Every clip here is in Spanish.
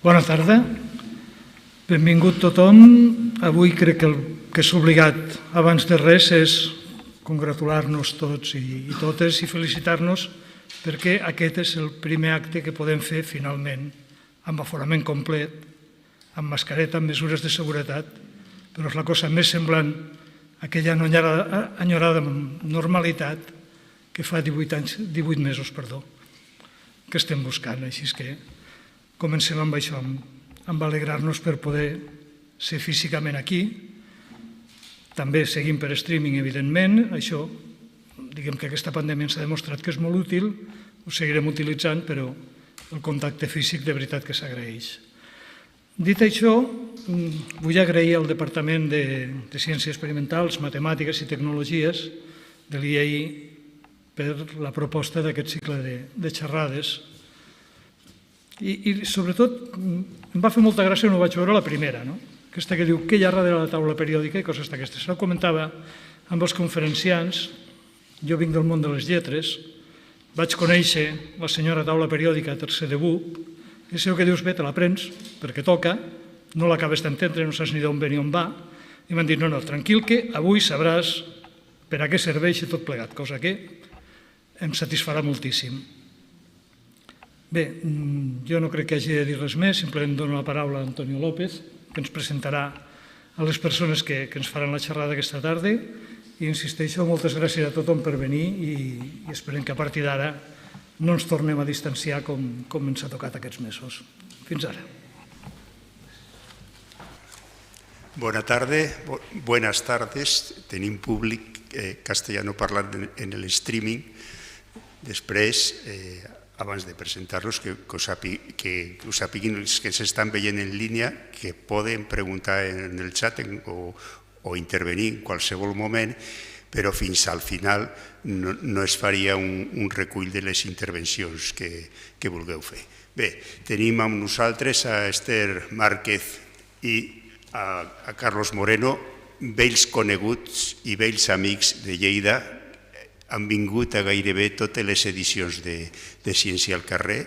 Bona tarda, benvingut tothom. Avui crec que el que és obligat abans de res és congratular-nos tots i totes i felicitar-nos perquè aquest és el primer acte que podem fer finalment amb aforament complet, amb mascareta, amb mesures de seguretat, però és la cosa més semblant a aquella enyorada normalitat que fa 18 mesos que estem buscant. Així que comencem amb això, amb alegrar-nos per poder ser físicament aquí. També seguim per streaming, evidentment. Això, diguem que aquesta pandèmia ens ha demostrat que és molt útil, ho seguirem utilitzant, però el contacte físic de veritat que s'agraeix. Dit això, vull agrair al Departament de Ciències Experimentals, Matemàtiques i Tecnologies de l'IEI per la proposta d'aquest cicle de xerrades. I sobretot em va fer molta gràcia, no vaig veure la primera, aquesta que diu què hi ha darrere la taula periòdica i coses d'aquestes. Ho comentava amb els conferenciants. Jo vinc del món de les lletres, vaig conèixer la senyora taula periòdica a tercer de BUP, i sé el que dius, bé, te la prens perquè toca, no l'acabes d'entendre, no saps ni d'on ve ni on va, i m'han dit, no, tranquil, que avui sabràs per a què serveix i tot plegat, cosa que em satisfarà moltíssim. Bé, jo no crec que hagi de dir res més, simplement dono la paraula a Antonio López, que ens presentarà a les persones que ens faran la xerrada aquesta tarda, i insisteixo, moltes gràcies a tothom per venir i esperem que a partir d'ara no ens tornem a distanciar com ens ha tocat aquests mesos. Fins ara. Buenas tardes. Tenim públic castellano parlant en el streaming. Després, abans de presentar-los, que ho sàpiguin els que s'estan veient en línia, que poden preguntar en el xat o intervenir en qualsevol moment, però fins al final no es faria un recull de les intervencions que vulgueu fer. Bé, tenim amb nosaltres a Esther Márquez i a Carlos Moreno, vells coneguts i vells amics de Lleida. Han vingut a gairebé totes les edicions de Ciència al carrer.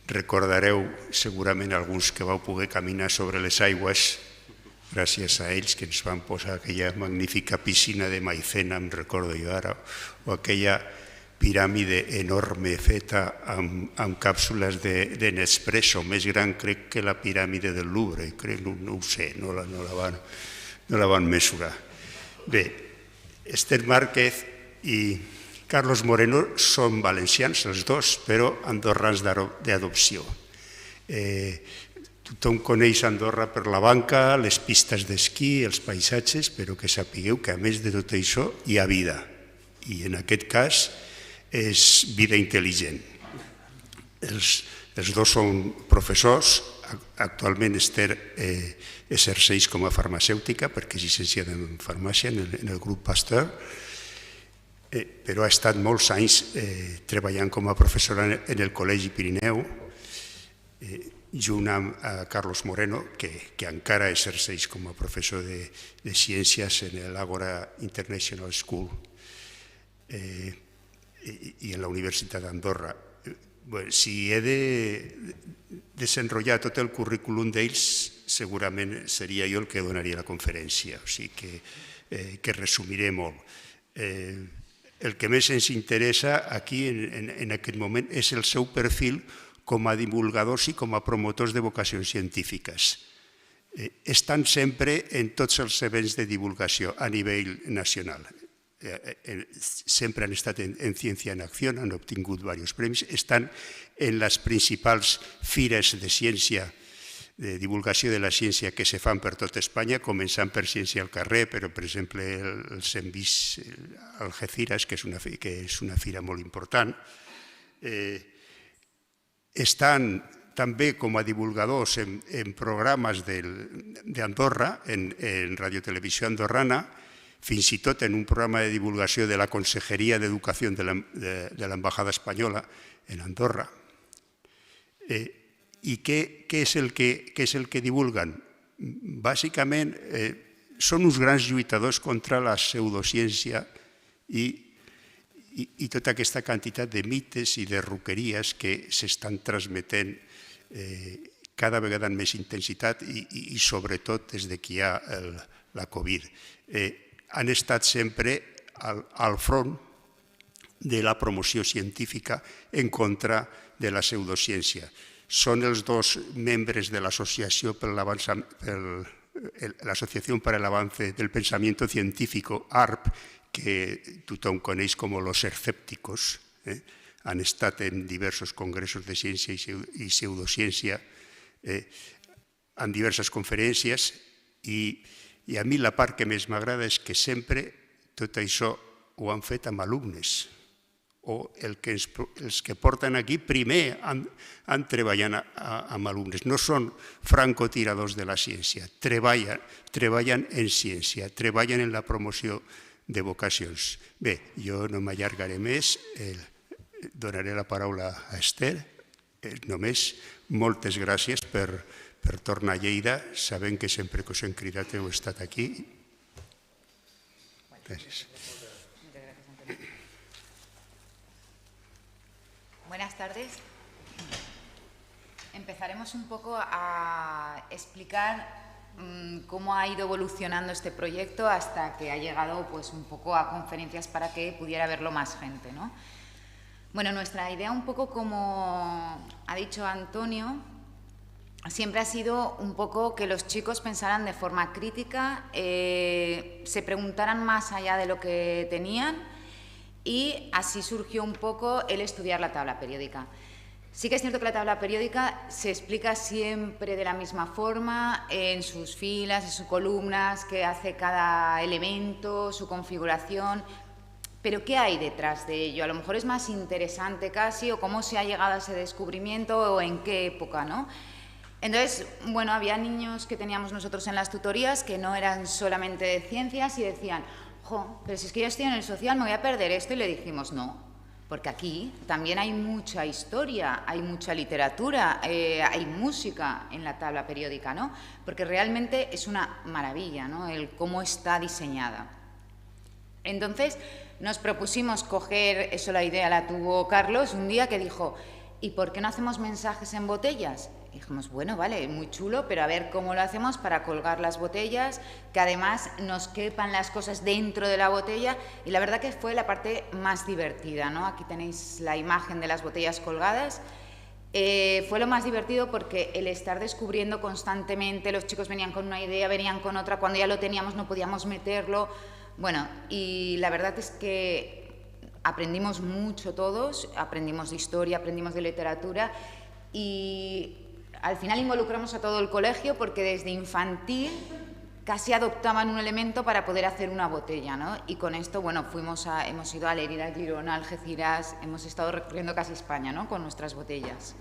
Recordareu segurament alguns que vau poder caminar sobre les aigües gràcies a ells, que ens van posar aquella magnífica piscina de maicena, em recordo jo ara, o aquella piràmide enorme feta amb càpsules de Nespresso, més gran crec que la piràmide del Louvre, crec, no ho sé, no la van mesurar. Bé, Esther Márquez i Carlos Moreno són valencians, els dos, però andorrans d'adopció. Tothom coneix Andorra per la banca, les pistes d'esquí, els paisatges, però que sapigueu que a més de tot això hi ha vida. I en aquest cas és vida intel·ligent. Els dos són professors. Actualment Esther exerceix com a farmacèutica perquè és llicenciada en farmàcia en el grup Pasteur, però ha estat molts anys treballant com a professora en el Col·legi Pirineu, junt amb Carlos Moreno, que encara exerceix com a professor de ciències en l'Agora International School i en la Universitat d'Andorra. Si he de desenrotllar tot el currículum d'ells, segurament seria jo el que donaria la conferència, o sigui que resumiré molt. El que més ens interessa aquí en aquest moment és el seu perfil com a divulgadors i com a promotors de vocacions científiques. Estan sempre en tots els events de divulgació a nivell nacional. Sempre han estat en Ciència en Acció, han obtingut diversos premis, estan en les principals fires de ciència, de divulgació de la ciència que se fan per tot Espanya, començant per Ciència al carrer, però, per exemple, els hem vist a Algeciras, que és una fira molt important. Estan també com a divulgadors en programes d'Andorra, en Radiotelevisió Andorrana, fins i tot en un programa de divulgació de la Consejería de Educación de la Embajada Espanyola en Andorra. I què és el que divulguen? Bàsicament són uns grans lluitadors contra la pseudociència i tota aquesta quantitat de mites i de ruqueries que s'estan transmetent cada vegada amb més intensitat i sobretot des que hi ha la Covid. Han estat sempre al front de la promoció científica en contra de la pseudociència. Són els dos membres de l'Associació per el Avance del Pensamiento Científico, ARP, que tothom coneix com los escèpticos. Han estat en diversos congressos de ciència i pseudociència, en diverses conferències, i a mi la part que més m'agrada és que sempre tot això ho han fet amb alumnes, o els que porten aquí primer han treballat amb alumnes. No són francotiradors de la ciència, treballen en ciència, treballen en la promoció de vocacions. Bé, jo no m'allargaré més, donaré la paraula a Esther. Només moltes gràcies per tornar a Lleida, sabent que sempre que us hem cridat heu estat aquí. Gràcies. Buenas tardes. Empezaremos un poco a explicar cómo ha ido evolucionando este proyecto hasta que ha llegado pues, un poco a conferencias para que pudiera verlo más gente, ¿no? Bueno, nuestra idea un poco, como ha dicho Antonio, siempre ha sido un poco que los chicos pensaran de forma crítica, se preguntaran más allá de lo que tenían, y así surgió un poco el estudiar la tabla periódica. Sí que es cierto que la tabla periódica se explica siempre de la misma forma, en sus filas, en sus columnas, qué hace cada elemento, su configuración, pero ¿qué hay detrás de ello? A lo mejor es más interesante casi, o cómo se ha llegado a ese descubrimiento, o en qué época, ¿no? Entonces, bueno, había niños que teníamos nosotros en las tutorías que no eran solamente de ciencias y decían: pero si es que yo estoy en el social, me voy a perder esto. Y le dijimos: no, porque aquí también hay mucha historia, hay mucha literatura, hay música en la tabla periódica, ¿no? Porque realmente es una maravilla, ¿no?, el cómo está diseñada. Entonces nos propusimos coger, eso la idea la tuvo Carlos, un día que dijo: ¿y por qué no hacemos mensajes en botellas? Y dijimos, bueno, vale, muy chulo, pero a ver cómo lo hacemos para colgar las botellas, que además nos quepan las cosas dentro de la botella, y la verdad que fue la parte más divertida, ¿no? Aquí tenéis la imagen de las botellas colgadas. Fue lo más divertido porque el estar descubriendo constantemente, los chicos venían con una idea, venían con otra, cuando ya lo teníamos no podíamos meterlo, bueno, y la verdad es que aprendimos mucho todos, aprendimos de historia, aprendimos de literatura, y al final involucramos a todo el colegio porque desde infantil casi adoptaban un elemento para poder hacer una botella, ¿no? Y con esto, bueno, hemos ido a Lérida, Girona, Algeciras, hemos estado recorriendo casi España, ¿no?, con nuestras botellas.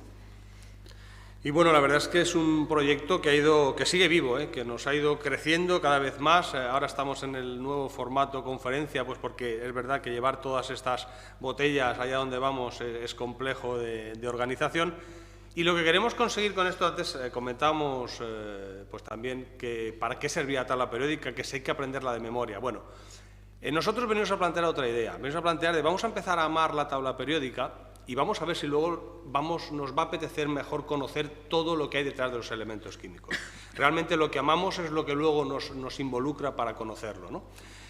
Y bueno, la verdad es que es un proyecto que sigue vivo, que nos ha ido creciendo cada vez más. Ahora estamos en el nuevo formato conferencia, pues porque es verdad que llevar todas estas botellas allá donde vamos es complejo de organización. Y lo que queremos conseguir con esto, antes comentábamos pues también que para qué servía la tabla periódica, que si hay que aprenderla de memoria. Bueno, nosotros venimos a plantear otra idea. Venimos a plantear vamos a empezar a amar la tabla periódica y vamos a ver si luego nos va a apetecer mejor conocer todo lo que hay detrás de los elementos químicos. Realmente lo que amamos es lo que luego nos involucra para conocerlo, ¿no?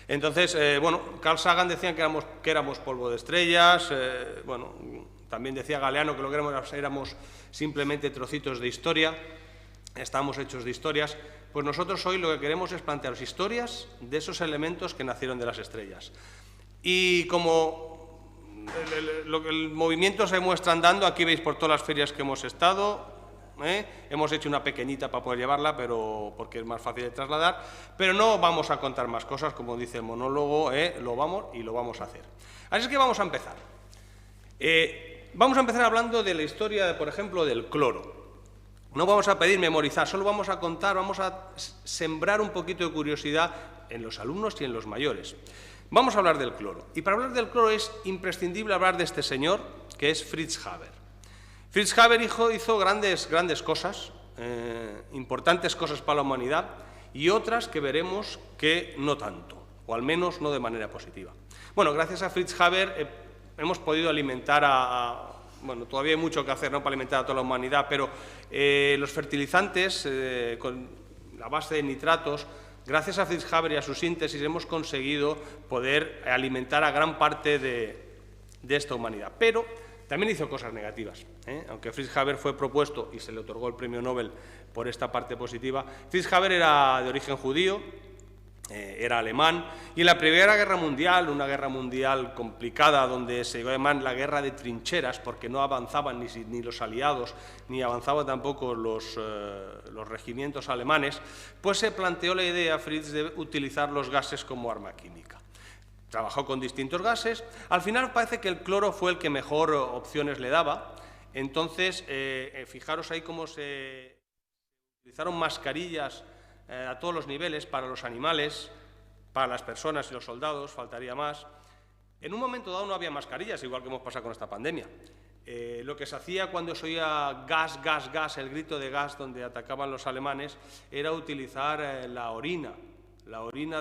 Entonces, bueno, Carl Sagan decía que éramos polvo de estrellas, bueno, también decía Galeano que lo que éramos simplemente trocitos de historia, estamos hechos de historias. Pues nosotros hoy lo que queremos es plantearos historias de esos elementos que nacieron de las estrellas. Y como el movimiento se muestra andando, aquí veis por todas las ferias que hemos estado, hemos hecho una pequeñita para poder llevarla, pero porque es más fácil de trasladar, pero no vamos a contar más cosas, como dice el monólogo, lo vamos a hacer. Así es que vamos a empezar. Vamos a empezar hablando de la historia, por ejemplo, del cloro. No vamos a pedir memorizar, solo vamos a contar, vamos a sembrar un poquito de curiosidad en los alumnos y en los mayores. Vamos a hablar del cloro. Y para hablar del cloro es imprescindible hablar de este señor, que es Fritz Haber. Fritz Haber hizo grandes cosas, importantes cosas para la humanidad, y otras que veremos que no tanto, o al menos no de manera positiva. Bueno, gracias a Fritz Haber hemos podido alimentar bueno, todavía hay mucho que hacer, ¿no?, para alimentar a toda la humanidad, pero los fertilizantes con la base de nitratos, gracias a Fritz Haber y a su síntesis hemos conseguido poder alimentar a gran parte de esta humanidad. Pero también hizo cosas negativas, aunque Fritz Haber fue propuesto y se le otorgó el premio Nobel por esta parte positiva. Fritz Haber era de origen judío, era alemán, y en la Primera Guerra Mundial, una guerra mundial complicada donde se llamaba la guerra de trincheras porque no avanzaban ni los aliados ni avanzaban tampoco los regimientos alemanes, pues se planteó la idea, Fritz, de utilizar los gases como arma química. Trabajó con distintos gases, al final parece que el cloro fue el que mejor opciones le daba, entonces fijaros ahí cómo se utilizaron mascarillas a todos los niveles, para los animales, para las personas y los soldados, faltaría más. En un momento dado no había mascarillas, igual que hemos pasado con esta pandemia. Lo que se hacía cuando se oía gas, gas, gas, el grito de gas donde atacaban los alemanes, era utilizar la orina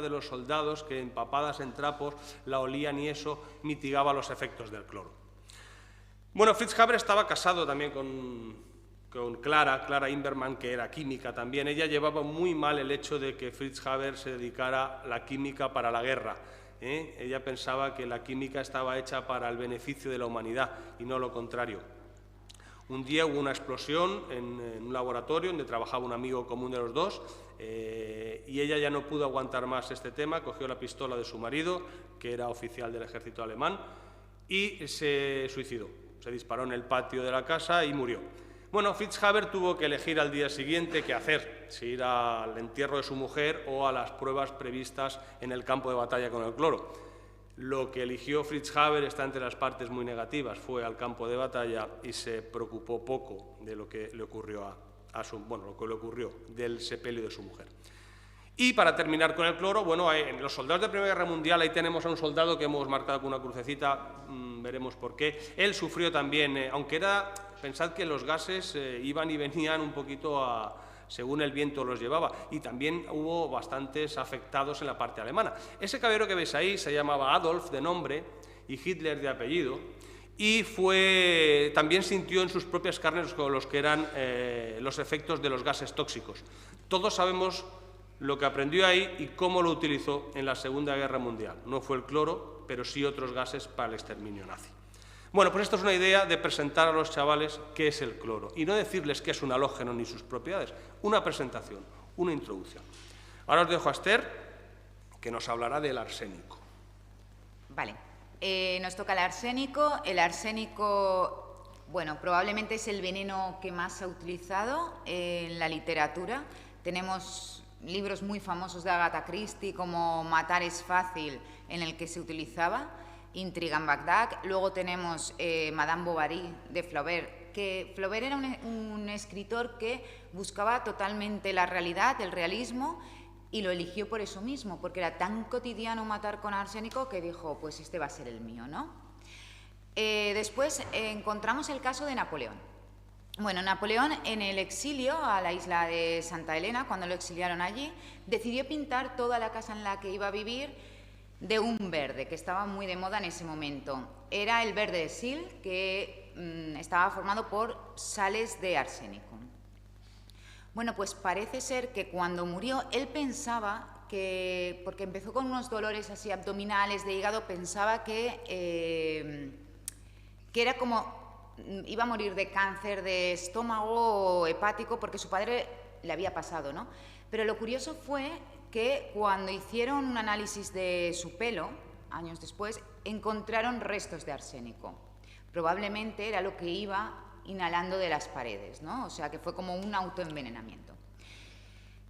de los soldados que empapadas en trapos la olían y eso mitigaba los efectos del cloro. Bueno, Fritz Haber estaba casado también con Clara Inberman, que era química también. Ella llevaba muy mal el hecho de que Fritz Haber se dedicara a la química para la guerra. Ella pensaba que la química estaba hecha para el beneficio de la humanidad y no lo contrario. Un día hubo una explosión en un laboratorio donde trabajaba un amigo común de los dos y ella ya no pudo aguantar más este tema, cogió la pistola de su marido, que era oficial del ejército alemán, y se suicidó. Se disparó en el patio de la casa y murió. Bueno, Fritz Haber tuvo que elegir al día siguiente qué hacer, si ir al entierro de su mujer o a las pruebas previstas en el campo de batalla con el cloro. Lo que eligió Fritz Haber está entre las partes muy negativas, fue al campo de batalla y se preocupó poco de lo que le ocurrió del sepelio de su mujer. Y para terminar con el cloro, bueno, en los soldados de la Primera Guerra Mundial, ahí tenemos a un soldado que hemos marcado con una crucecita, veremos por qué. Él sufrió también, aunque pensad que los gases iban y venían un poquito según el viento los llevaba, y también hubo bastantes afectados en la parte alemana. Ese caballero que veis ahí se llamaba Adolf de nombre y Hitler de apellido, y también sintió en sus propias carnes los que eran los efectos de los gases tóxicos. Todos sabemos lo que aprendió ahí y cómo lo utilizó en la Segunda Guerra Mundial. No fue el cloro, pero sí otros gases para el exterminio nazi. Bueno, pues esto es una idea de presentar a los chavales qué es el cloro y no decirles qué es un halógeno ni sus propiedades, una presentación, una introducción. Ahora os dejo a Esther, que nos hablará del arsénico. Vale, nos toca el arsénico. El arsénico, bueno, probablemente es el veneno que más se ha utilizado en la literatura. Tenemos libros muy famosos de Agatha Christie como Matar es fácil, en el que se utilizaba, Intriga en Bagdad. Luego tenemos Madame Bovary de Flaubert, que Flaubert era un escritor que buscaba totalmente la realidad, el realismo, y lo eligió por eso mismo, porque era tan cotidiano matar con arsénico que dijo, pues este va a ser el mío, ¿no? Después encontramos el caso de Napoleón. Bueno, Napoleón en el exilio a la isla de Santa Elena, cuando lo exiliaron allí, decidió pintar toda la casa en la que iba a vivir de un verde, que estaba muy de moda en ese momento. Era el verde de Sil, que estaba formado por sales de arsénico. Bueno, pues parece ser que cuando murió, él pensaba que, porque empezó con unos dolores así abdominales de hígado, pensaba que era como iba a morir de cáncer de estómago o hepático, porque su padre le había pasado, ¿no? Pero lo curioso fue que cuando hicieron un análisis de su pelo, años después, encontraron restos de arsénico. Probablemente era lo que iba inhalando de las paredes, ¿no? O sea, que fue como un autoenvenenamiento.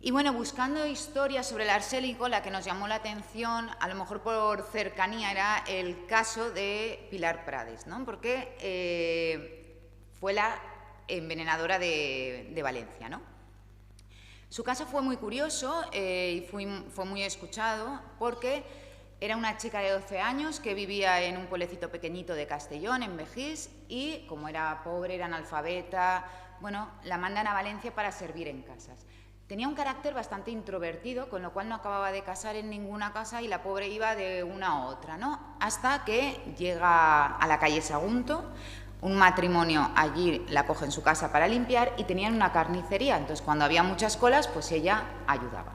Y bueno, buscando historias sobre el arsénico, la que nos llamó la atención, a lo mejor por cercanía, era el caso de Pilar Prades, ¿no? Porque fue la envenenadora de Valencia, ¿no? Su caso fue muy curioso y fue muy escuchado porque era una chica de 12 años que vivía en un pueblecito pequeñito de Castellón, en Vejís, y como era pobre, era analfabeta, bueno, la mandan a Valencia para servir en casas. Tenía un carácter bastante introvertido, con lo cual no acababa de casar en ninguna casa y la pobre iba de una a otra, ¿no? Hasta que llega a la calle Sagunto, un matrimonio allí la coge en su casa para limpiar y tenían una carnicería, entonces cuando había muchas colas, pues ella ayudaba.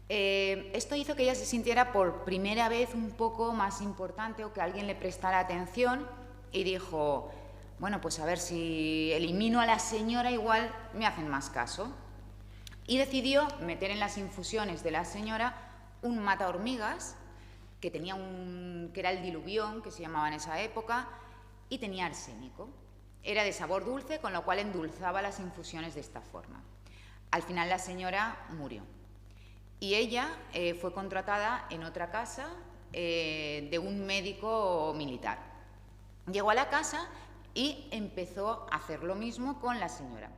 Esto hizo que ella se sintiera por primera vez un poco más importante o que alguien le prestara atención y dijo, bueno, pues a ver si elimino a la señora igual me hacen más caso. Y decidió meter en las infusiones de la señora un mata hormigas que era el diluvión, que se llamaba en esa época, y tenía arsénico. Era de sabor dulce, con lo cual endulzaba las infusiones de esta forma. Al final la señora murió. Y ella fue contratada en otra casa de un médico militar. Llegó a la casa y empezó a hacer lo mismo con la señora.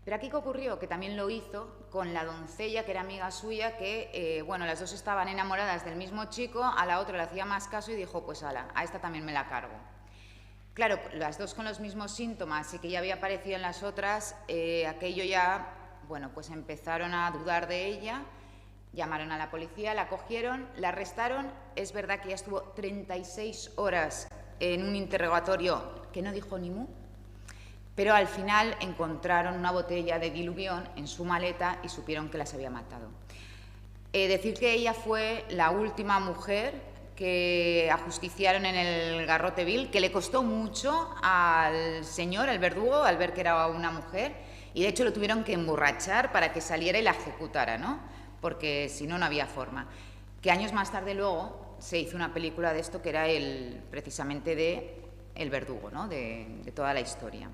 Pero aquí, ¿qué ocurrió? Que también lo hizo con la doncella, que era amiga suya, que, bueno, las dos estaban enamoradas del mismo chico, a la otra le hacía más caso y dijo, pues ala, a esta también me la cargo. Claro, las dos con los mismos síntomas y que ya había aparecido en las otras, aquello ya, bueno, pues empezaron a dudar de ella. Llamaron a la policía, la cogieron, la arrestaron. Es verdad que ya estuvo 36 horas en un interrogatorio que no dijo ni mu, pero al final encontraron una botella de diluvión en su maleta y supieron que las había matado. Decir que ella fue la última mujer que ajusticiaron en el garrote vil, que le costó mucho al señor, al verdugo, al ver que era una mujer, y de hecho lo tuvieron que emborrachar para que saliera y la ejecutara, ¿no? Porque si no, no había forma. Que años más tarde luego se hizo una película de esto que era precisamente de El verdugo, ¿no? de toda la historia.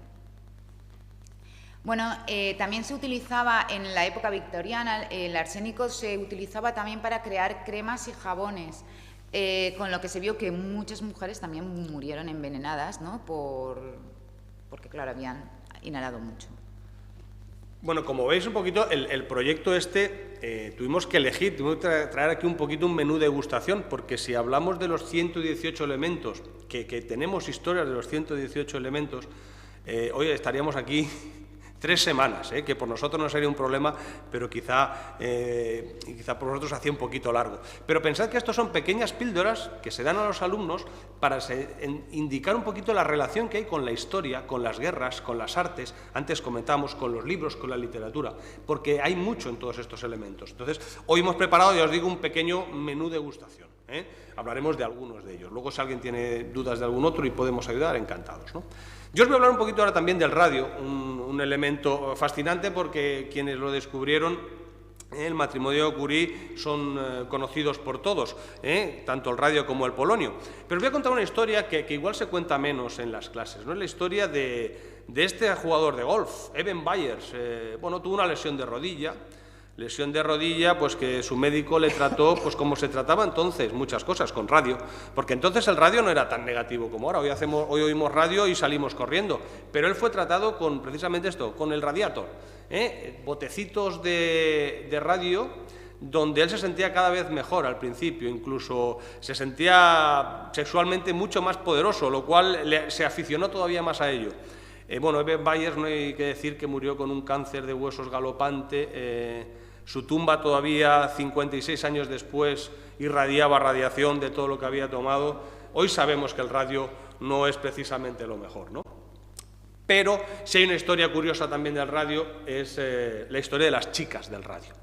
Bueno, también se utilizaba en la época victoriana, el arsénico se utilizaba también para crear cremas y jabones, con lo que se vio que muchas mujeres también murieron envenenadas, ¿no? Porque claro, habían inhalado mucho. Bueno, como veis un poquito, el proyecto tuvimos que elegir, tuvimos que traer aquí un poquito un menú de degustación, porque si hablamos de los 118 elementos, que tenemos historias de los 118 elementos, hoy estaríamos aquí 3 semanas, que por nosotros no sería un problema, pero quizá por nosotros hacía un poquito largo. Pero pensad que estos son pequeñas píldoras que se dan a los alumnos para indicar un poquito la relación que hay con la historia, con las guerras, con las artes, antes comentamos, con los libros, con la literatura, porque hay mucho en todos estos elementos. Entonces, hoy hemos preparado, ya os digo, un pequeño menú degustación. Hablaremos de algunos de ellos. Luego, si alguien tiene dudas de algún otro y podemos ayudar, encantados, ¿no? Yo os voy a hablar un poquito ahora también del radio, un elemento fascinante porque quienes lo descubrieron, el matrimonio Curie, son conocidos por todos, tanto el radio como el polonio. Pero os voy a contar una historia que igual se cuenta menos en las clases, ¿no? Es la historia de este jugador de golf, Eben Byers. Bueno, tuvo una lesión de rodilla, pues que su médico le trató pues como se trataba entonces, muchas cosas, con radio, porque entonces el radio no era tan negativo como ahora, hoy oímos radio y salimos corriendo, pero él fue tratado con precisamente esto, con el radiator, botecitos de radio, donde él se sentía cada vez mejor al principio, incluso se sentía sexualmente mucho más poderoso, lo cual se aficionó todavía más a ello. Bueno, Eben Byers, no hay que decir que murió con un cáncer de huesos galopante. Su tumba todavía, 56 años después, irradiaba radiación de todo lo que había tomado. Hoy sabemos que el radio no es precisamente lo mejor, ¿no? Pero si hay una historia curiosa también del radio, es la historia de las chicas del radio.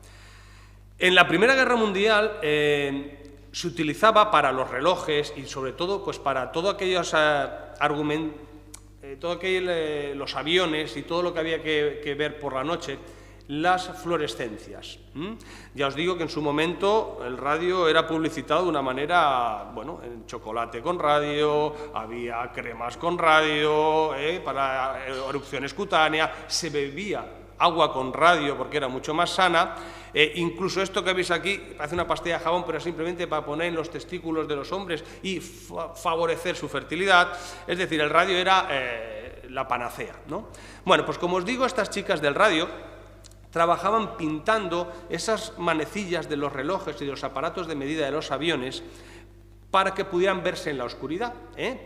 En la Primera Guerra Mundial se utilizaba para los relojes y sobre todo pues para todos aquellos los aviones y todo lo que había que ver por la noche, las fluorescencias. Ya os digo que en su momento el radio era publicitado de una manera, bueno, en chocolate con radio, había cremas con radio, para erupciones cutáneas, se bebía agua con radio porque era mucho más sana, incluso esto que veis aquí parece una pastilla de jabón, pero es simplemente para poner en los testículos de los hombres y favorecer su fertilidad. Es decir, el radio era la panacea, ¿no? Bueno, pues como os digo, estas chicas del radio trabajaban pintando esas manecillas de los relojes y de los aparatos de medida de los aviones para que pudieran verse en la oscuridad,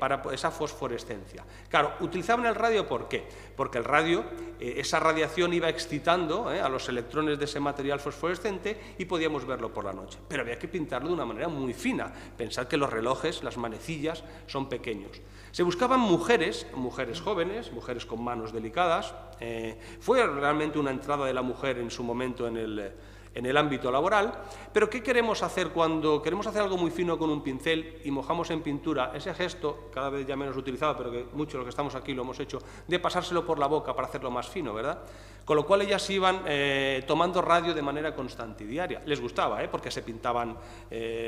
para esa fosforescencia. Claro, utilizaban el radio, ¿por qué? Porque el radio, esa radiación iba excitando a los electrones de ese material fosforescente y podíamos verlo por la noche. Pero había que pintarlo de una manera muy fina. Pensad que los relojes, las manecillas, son pequeños. Se buscaban mujeres jóvenes, mujeres con manos delicadas. Fue realmente una entrada de la mujer en su momento en el ámbito laboral, pero ¿qué queremos hacer cuando queremos hacer algo muy fino con un pincel y mojamos en pintura? Ese gesto, cada vez ya menos utilizado, pero que muchos de los que estamos aquí lo hemos hecho, de pasárselo por la boca para hacerlo más fino, ¿verdad? Con lo cual ellas iban tomando radio de manera constante y diaria. Les gustaba, porque se pintaban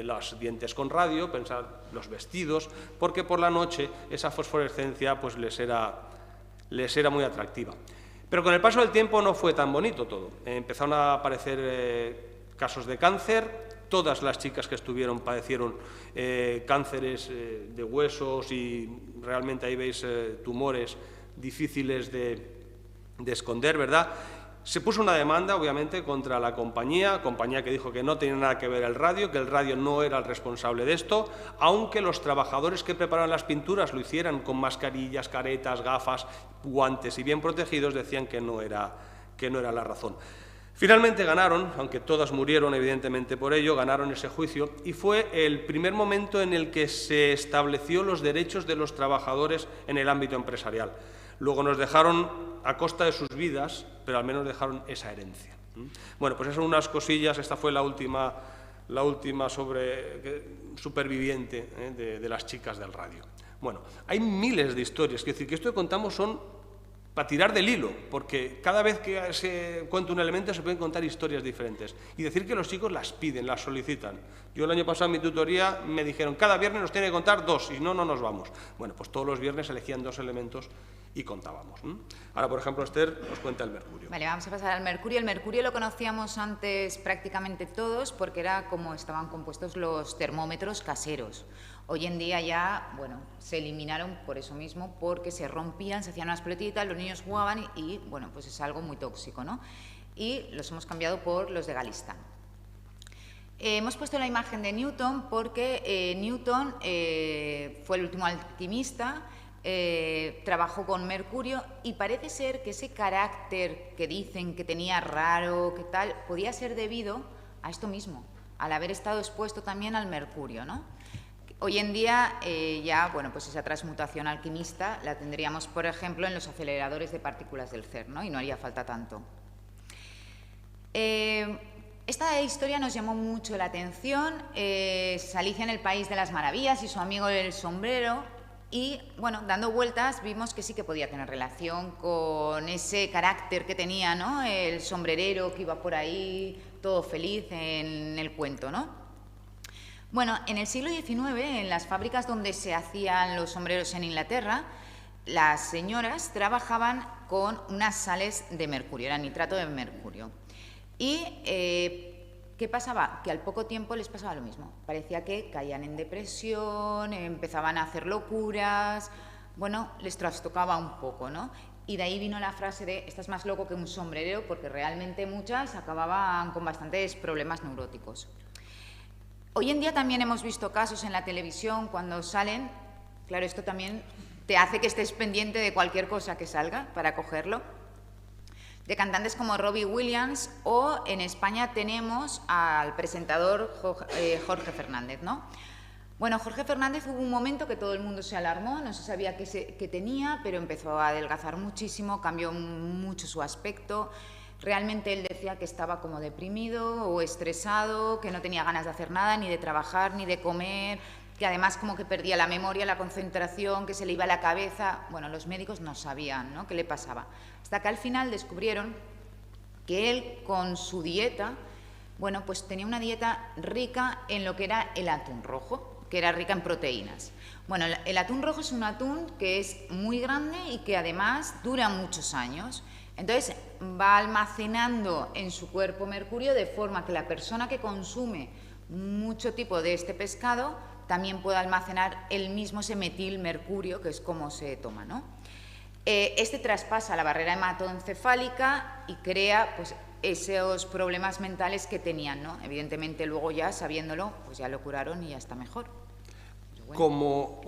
los dientes con radio, pensar los vestidos, porque por la noche esa fosforescencia pues les era muy atractiva. Pero con el paso del tiempo no fue tan bonito todo. Empezaron a aparecer casos de cáncer. Todas las chicas que estuvieron padecieron cánceres de huesos y realmente ahí veis tumores difíciles de esconder, ¿verdad? Se puso una demanda, obviamente, contra la compañía que dijo que no tenía nada que ver el radio, que el radio no era el responsable de esto, aunque los trabajadores que preparaban las pinturas lo hicieran con mascarillas, caretas, gafas, guantes y bien protegidos, decían que no era la razón. Finalmente ganaron, aunque todas murieron evidentemente por ello, ganaron ese juicio y fue el primer momento en el que se estableció los derechos de los trabajadores en el ámbito empresarial. Luego nos dejaron a costa de sus vidas, pero al menos dejaron esa herencia. Bueno, pues esas son unas cosillas, esta fue la última superviviente de las chicas del radio. Bueno, hay miles de historias, es decir, que esto que contamos son para tirar del hilo, porque cada vez que se cuenta un elemento se pueden contar historias diferentes. Y decir que los chicos las piden, las solicitan. Yo el año pasado en mi tutoría me dijeron, cada viernes nos tiene que contar 2, y no nos vamos. Bueno, pues todos los viernes elegían 2 elementos y contábamos. Ahora, por ejemplo, Esther nos cuenta el mercurio. Vale, vamos a pasar al mercurio. El mercurio lo conocíamos antes prácticamente todos porque era como estaban compuestos los termómetros caseros. Hoy en día ya, bueno, se eliminaron por eso mismo, porque se rompían, se hacían unas pelotitas, los niños jugaban y, bueno, pues es algo muy tóxico, ¿no? Y los hemos cambiado por los de Galistán. Hemos puesto la imagen de Newton porque Newton fue el último alquimista, trabajó con mercurio y parece ser que ese carácter que dicen que tenía raro, que tal, podía ser debido a esto mismo, al haber estado expuesto también al mercurio, ¿no? Hoy en día ya, bueno, pues esa transmutación alquimista la tendríamos, por ejemplo, en los aceleradores de partículas del CERN, ¿no? Y no haría falta tanto. Esta historia nos llamó mucho la atención. Alicia en el País de las Maravillas y su amigo el sombrero. Y, bueno, dando vueltas vimos que sí que podía tener relación con ese carácter que tenía, ¿no? El sombrerero que iba por ahí todo feliz en el cuento, ¿no? Bueno, en el siglo XIX, en las fábricas donde se hacían los sombreros en Inglaterra, las señoras trabajaban con unas sales de mercurio, era nitrato de mercurio. Y ¿qué pasaba? Que al poco tiempo les pasaba lo mismo. Parecía que caían en depresión, empezaban a hacer locuras, bueno, les trastocaba un poco, ¿no? Y de ahí vino la frase de estás más loco que un sombrerero, porque realmente muchas acababan con bastantes problemas neuróticos. Hoy en día también hemos visto casos en la televisión cuando salen, claro, esto también te hace que estés pendiente de cualquier cosa que salga para cogerlo, de cantantes como Robbie Williams, o en España tenemos al presentador Jorge Fernández, ¿no? Bueno, Jorge Fernández hubo un momento que todo el mundo se alarmó, no se sabía qué tenía, pero empezó a adelgazar muchísimo, cambió mucho su aspecto. Realmente él decía que estaba como deprimido o estresado, que no tenía ganas de hacer nada, ni de trabajar, ni de comer, que además como que perdía la memoria, la concentración, que se le iba la cabeza. Bueno, los médicos no sabían, ¿no?, qué le pasaba. Hasta que al final descubrieron que él, con su dieta, bueno, pues tenía una dieta rica en lo que era el atún rojo, que era rica en proteínas. Bueno, el atún rojo es un atún que es muy grande y que además dura muchos años. Entonces, va almacenando en su cuerpo mercurio de forma que la persona que consume mucho tipo de este pescado también puede almacenar el mismo ese metilmercurio, que es como se toma, ¿no? Este traspasa la barrera hematoencefálica y crea, pues, esos problemas mentales que tenían, ¿no? Evidentemente, luego ya, sabiéndolo, pues ya lo curaron y ya está mejor. Como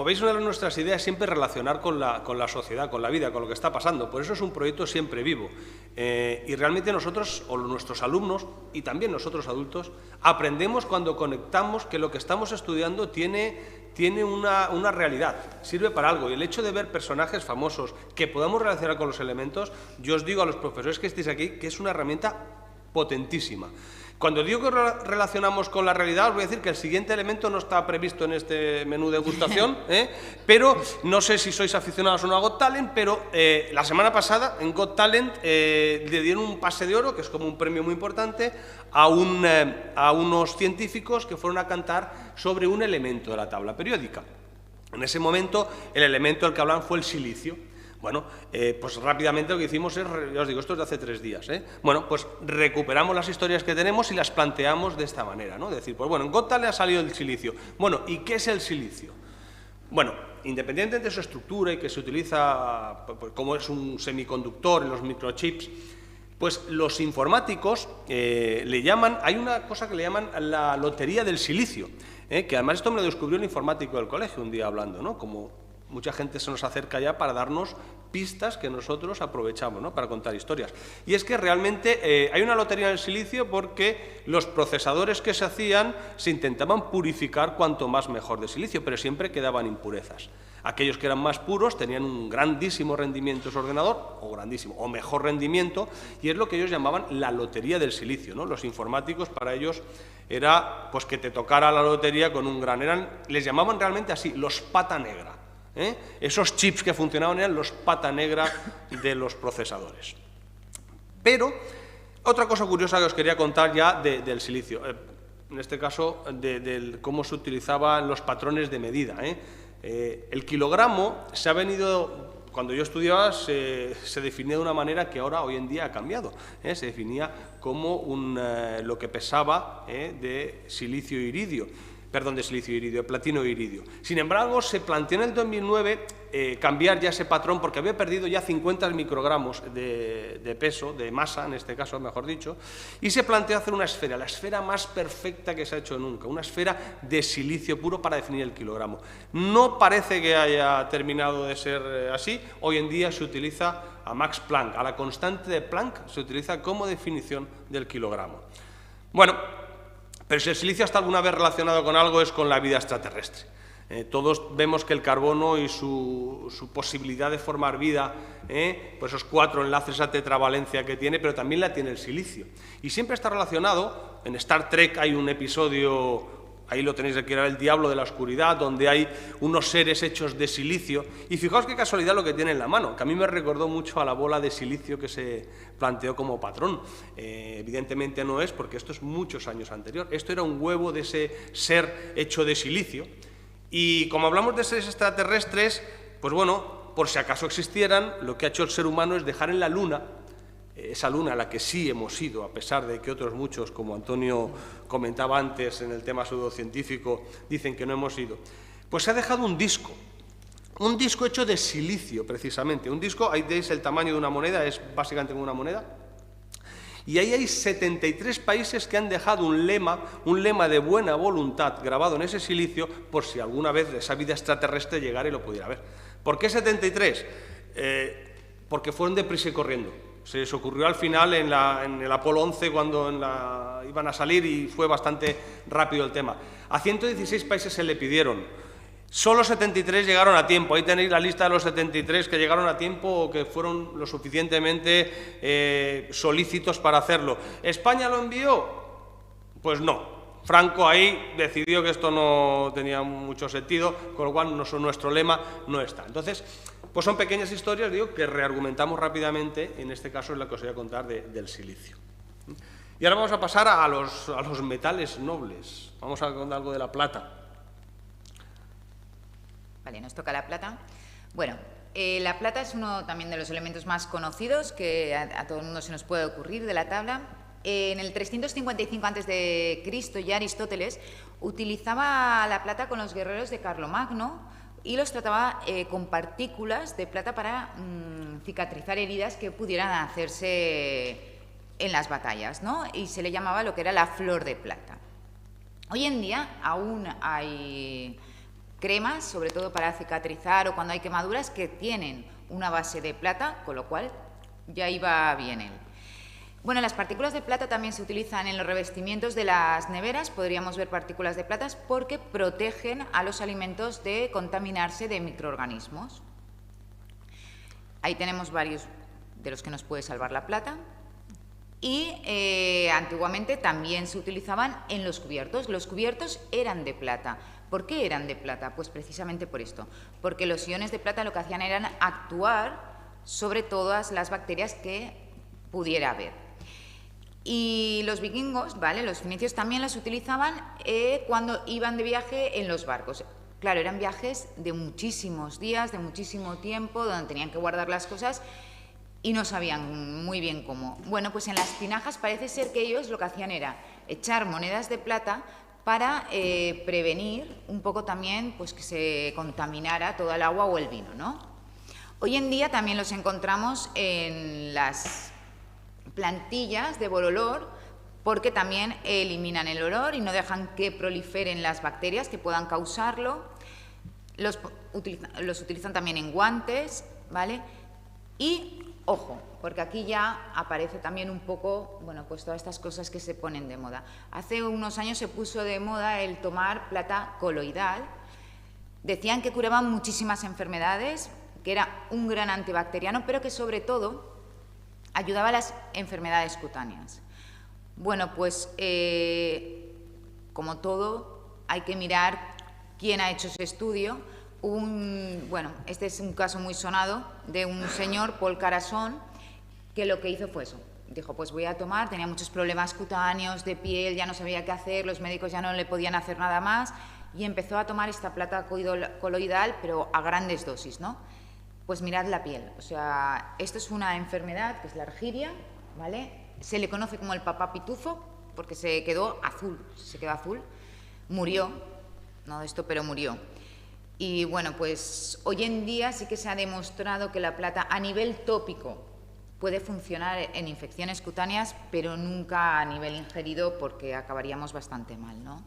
veis, una de nuestras ideas es siempre relacionar con la sociedad, con la vida, con lo que está pasando. Por eso es un proyecto siempre vivo. Y realmente nosotros, o nuestros alumnos, y también nosotros adultos, aprendemos cuando conectamos que lo que estamos estudiando tiene una realidad, sirve para algo. Y el hecho de ver personajes famosos que podamos relacionar con los elementos, yo os digo a los profesores que estéis aquí que es una herramienta potentísima. Cuando digo que relacionamos con la realidad, os voy a decir que el siguiente elemento no está previsto en este menú de degustación, pero no sé si sois aficionados o no a Got Talent, pero la semana pasada en Got Talent le dieron un pase de oro, que es como un premio muy importante, a unos científicos que fueron a cantar sobre un elemento de la tabla periódica. En ese momento, el elemento del que hablaban fue el silicio. Bueno, pues rápidamente lo que hicimos es, ya os digo, esto es de hace 3 días, bueno, pues recuperamos las historias que tenemos y las planteamos de esta manera, ¿no? Es decir, pues bueno, en Got Talent ha salido el silicio. Bueno, ¿y qué es el silicio? Bueno, independientemente de su estructura y que se utiliza como es un semiconductor en los microchips, pues los informáticos le llaman, hay una cosa que le llaman la lotería del silicio, que además esto me lo descubrió un informático del colegio un día hablando, ¿no? Como mucha gente se nos acerca ya para darnos pistas que nosotros aprovechamos, ¿no?, para contar historias. Y es que realmente hay una lotería del silicio porque los procesadores que se hacían se intentaban purificar cuanto más mejor de silicio, pero siempre quedaban impurezas. Aquellos que eran más puros tenían un grandísimo rendimiento en su ordenador, o grandísimo, o mejor rendimiento, y es lo que ellos llamaban la lotería del silicio, ¿no? Los informáticos, para ellos, era pues que te tocara la lotería con un gran... les llamaban realmente así, los pata negra. Esos chips que funcionaban eran los pata negra de los procesadores. Pero, otra cosa curiosa que os quería contar ya del silicio, en este caso, de cómo se utilizaban los patrones de medida. El kilogramo se ha venido, cuando yo estudiaba, se definía de una manera que ahora, hoy en día, ha cambiado. Se definía como lo que pesaba de silicio e iridio. perdón, de silicio iridio, de platino e iridio. Sin embargo, se planteó en el 2009 cambiar ya ese patrón porque había perdido ya 50 microgramos de peso, de masa, en este caso, mejor dicho, y se planteó hacer una esfera, la esfera más perfecta que se ha hecho nunca, una esfera de silicio puro para definir el kilogramo. No parece que haya terminado de ser así, hoy en día se utiliza a Max Planck, a la constante de Planck se utiliza como definición del kilogramo. Bueno, pero si el silicio está alguna vez relacionado con algo es con la vida extraterrestre. Todos vemos que el carbono y su posibilidad de formar vida, pues esos 4 enlaces, esa tetravalencia que tiene, pero también la tiene el silicio. Y siempre está relacionado, en Star Trek hay un episodio, ahí lo tenéis aquí, era El Diablo de la Oscuridad, donde hay unos seres hechos de silicio, y fijaos qué casualidad lo que tiene en la mano, que a mí me recordó mucho a la bola de silicio que se planteó como patrón. Evidentemente no es, porque esto es muchos años anterior. Esto era un huevo de ese ser hecho de silicio. Y como hablamos de seres extraterrestres, pues bueno, por si acaso existieran, lo que ha hecho el ser humano es dejar en la Luna, esa Luna a la que sí hemos ido, a pesar de que otros muchos, como Antonio comentaba antes en el tema pseudocientífico, dicen que no hemos ido, pues se ha dejado un disco hecho de silicio, precisamente. Un disco, ahí veis el tamaño de una moneda, es básicamente como una moneda. Y ahí hay 73 países que han dejado un lema de buena voluntad grabado en ese silicio por si alguna vez esa vida extraterrestre llegara y lo pudiera ver. ¿Por qué 73? Porque fueron deprisa y corriendo. Se les ocurrió al final en el Apolo 11 cuando iban a salir y fue bastante rápido el tema. A 116 países se le pidieron. Solo 73 llegaron a tiempo. Ahí tenéis la lista de los 73 que llegaron a tiempo o que fueron lo suficientemente solícitos para hacerlo. ¿España lo envió? Pues no. Franco ahí decidió que esto no tenía mucho sentido, con lo cual nuestro lema no está. Entonces, pues son pequeñas historias, digo, que reargumentamos rápidamente, en este caso es la que os voy a contar del silicio. Y ahora vamos a pasar a los metales nobles. Vamos a contar algo de la plata. Vale, nos toca la plata. Bueno, la plata es uno también de los elementos más conocidos que a todo el mundo se nos puede ocurrir de la tabla. En el 355 a.C. ya Aristóteles utilizaba la plata con los guerreros de Carlomagno y los trataba con partículas de plata para cicatrizar heridas que pudieran hacerse en las batallas, ¿no? Y se le llamaba lo que era la flor de plata. Hoy en día aún hay cremas, sobre todo para cicatrizar o cuando hay quemaduras, que tienen una base de plata, con lo cual ya iba bien él. Bueno, las partículas de plata también se utilizan en los revestimientos de las neveras, podríamos ver partículas de plata porque protegen a los alimentos de contaminarse de microorganismos. Ahí tenemos varios de los que nos puede salvar la plata. Y antiguamente también se utilizaban en los cubiertos. Los cubiertos eran de plata. ¿Por qué eran de plata? Pues precisamente por esto, porque los iones de plata lo que hacían era actuar sobre todas las bacterias que pudiera haber. Y los vikingos, ¿vale? Los fenicios también las utilizaban cuando iban de viaje en los barcos. Claro, eran viajes de muchísimos días, de muchísimo tiempo, donde tenían que guardar las cosas y no sabían muy bien cómo. Bueno, pues en las tinajas parece ser que ellos lo que hacían era echar monedas de plata para prevenir un poco también pues, que se contaminara toda el agua o el vino, ¿no? Hoy en día también los encontramos en las plantillas de bololor porque también eliminan el olor y no dejan que proliferen las bacterias que puedan causarlo. Los utilizan también en guantes, ¿vale? Y, ojo, porque aquí ya aparece también un poco, bueno, pues todas estas cosas que se ponen de moda. Hace unos años se puso de moda el tomar plata coloidal. Decían que curaban muchísimas enfermedades, que era un gran antibacteriano, pero que sobre todo ayudaba a las enfermedades cutáneas. Bueno, pues como todo, hay que mirar quién ha hecho ese estudio. Bueno, este es un caso muy sonado de un señor, Paul Carasson, que lo que hizo fue eso. Dijo, pues voy a tomar, tenía muchos problemas cutáneos, de piel, ya no sabía qué hacer, los médicos ya no le podían hacer nada más, y empezó a tomar esta plata coloidal, pero a grandes dosis, ¿no? Pues mirad la piel, o sea, esto es una enfermedad que es la argiria, ¿vale? Se le conoce como el papá pitufo, porque se quedó azul, murió, ¿no?, de esto, pero murió. Y bueno, pues hoy en día sí que se ha demostrado que la plata a nivel tópico puede funcionar en infecciones cutáneas, pero nunca a nivel ingerido, porque acabaríamos bastante mal, ¿no?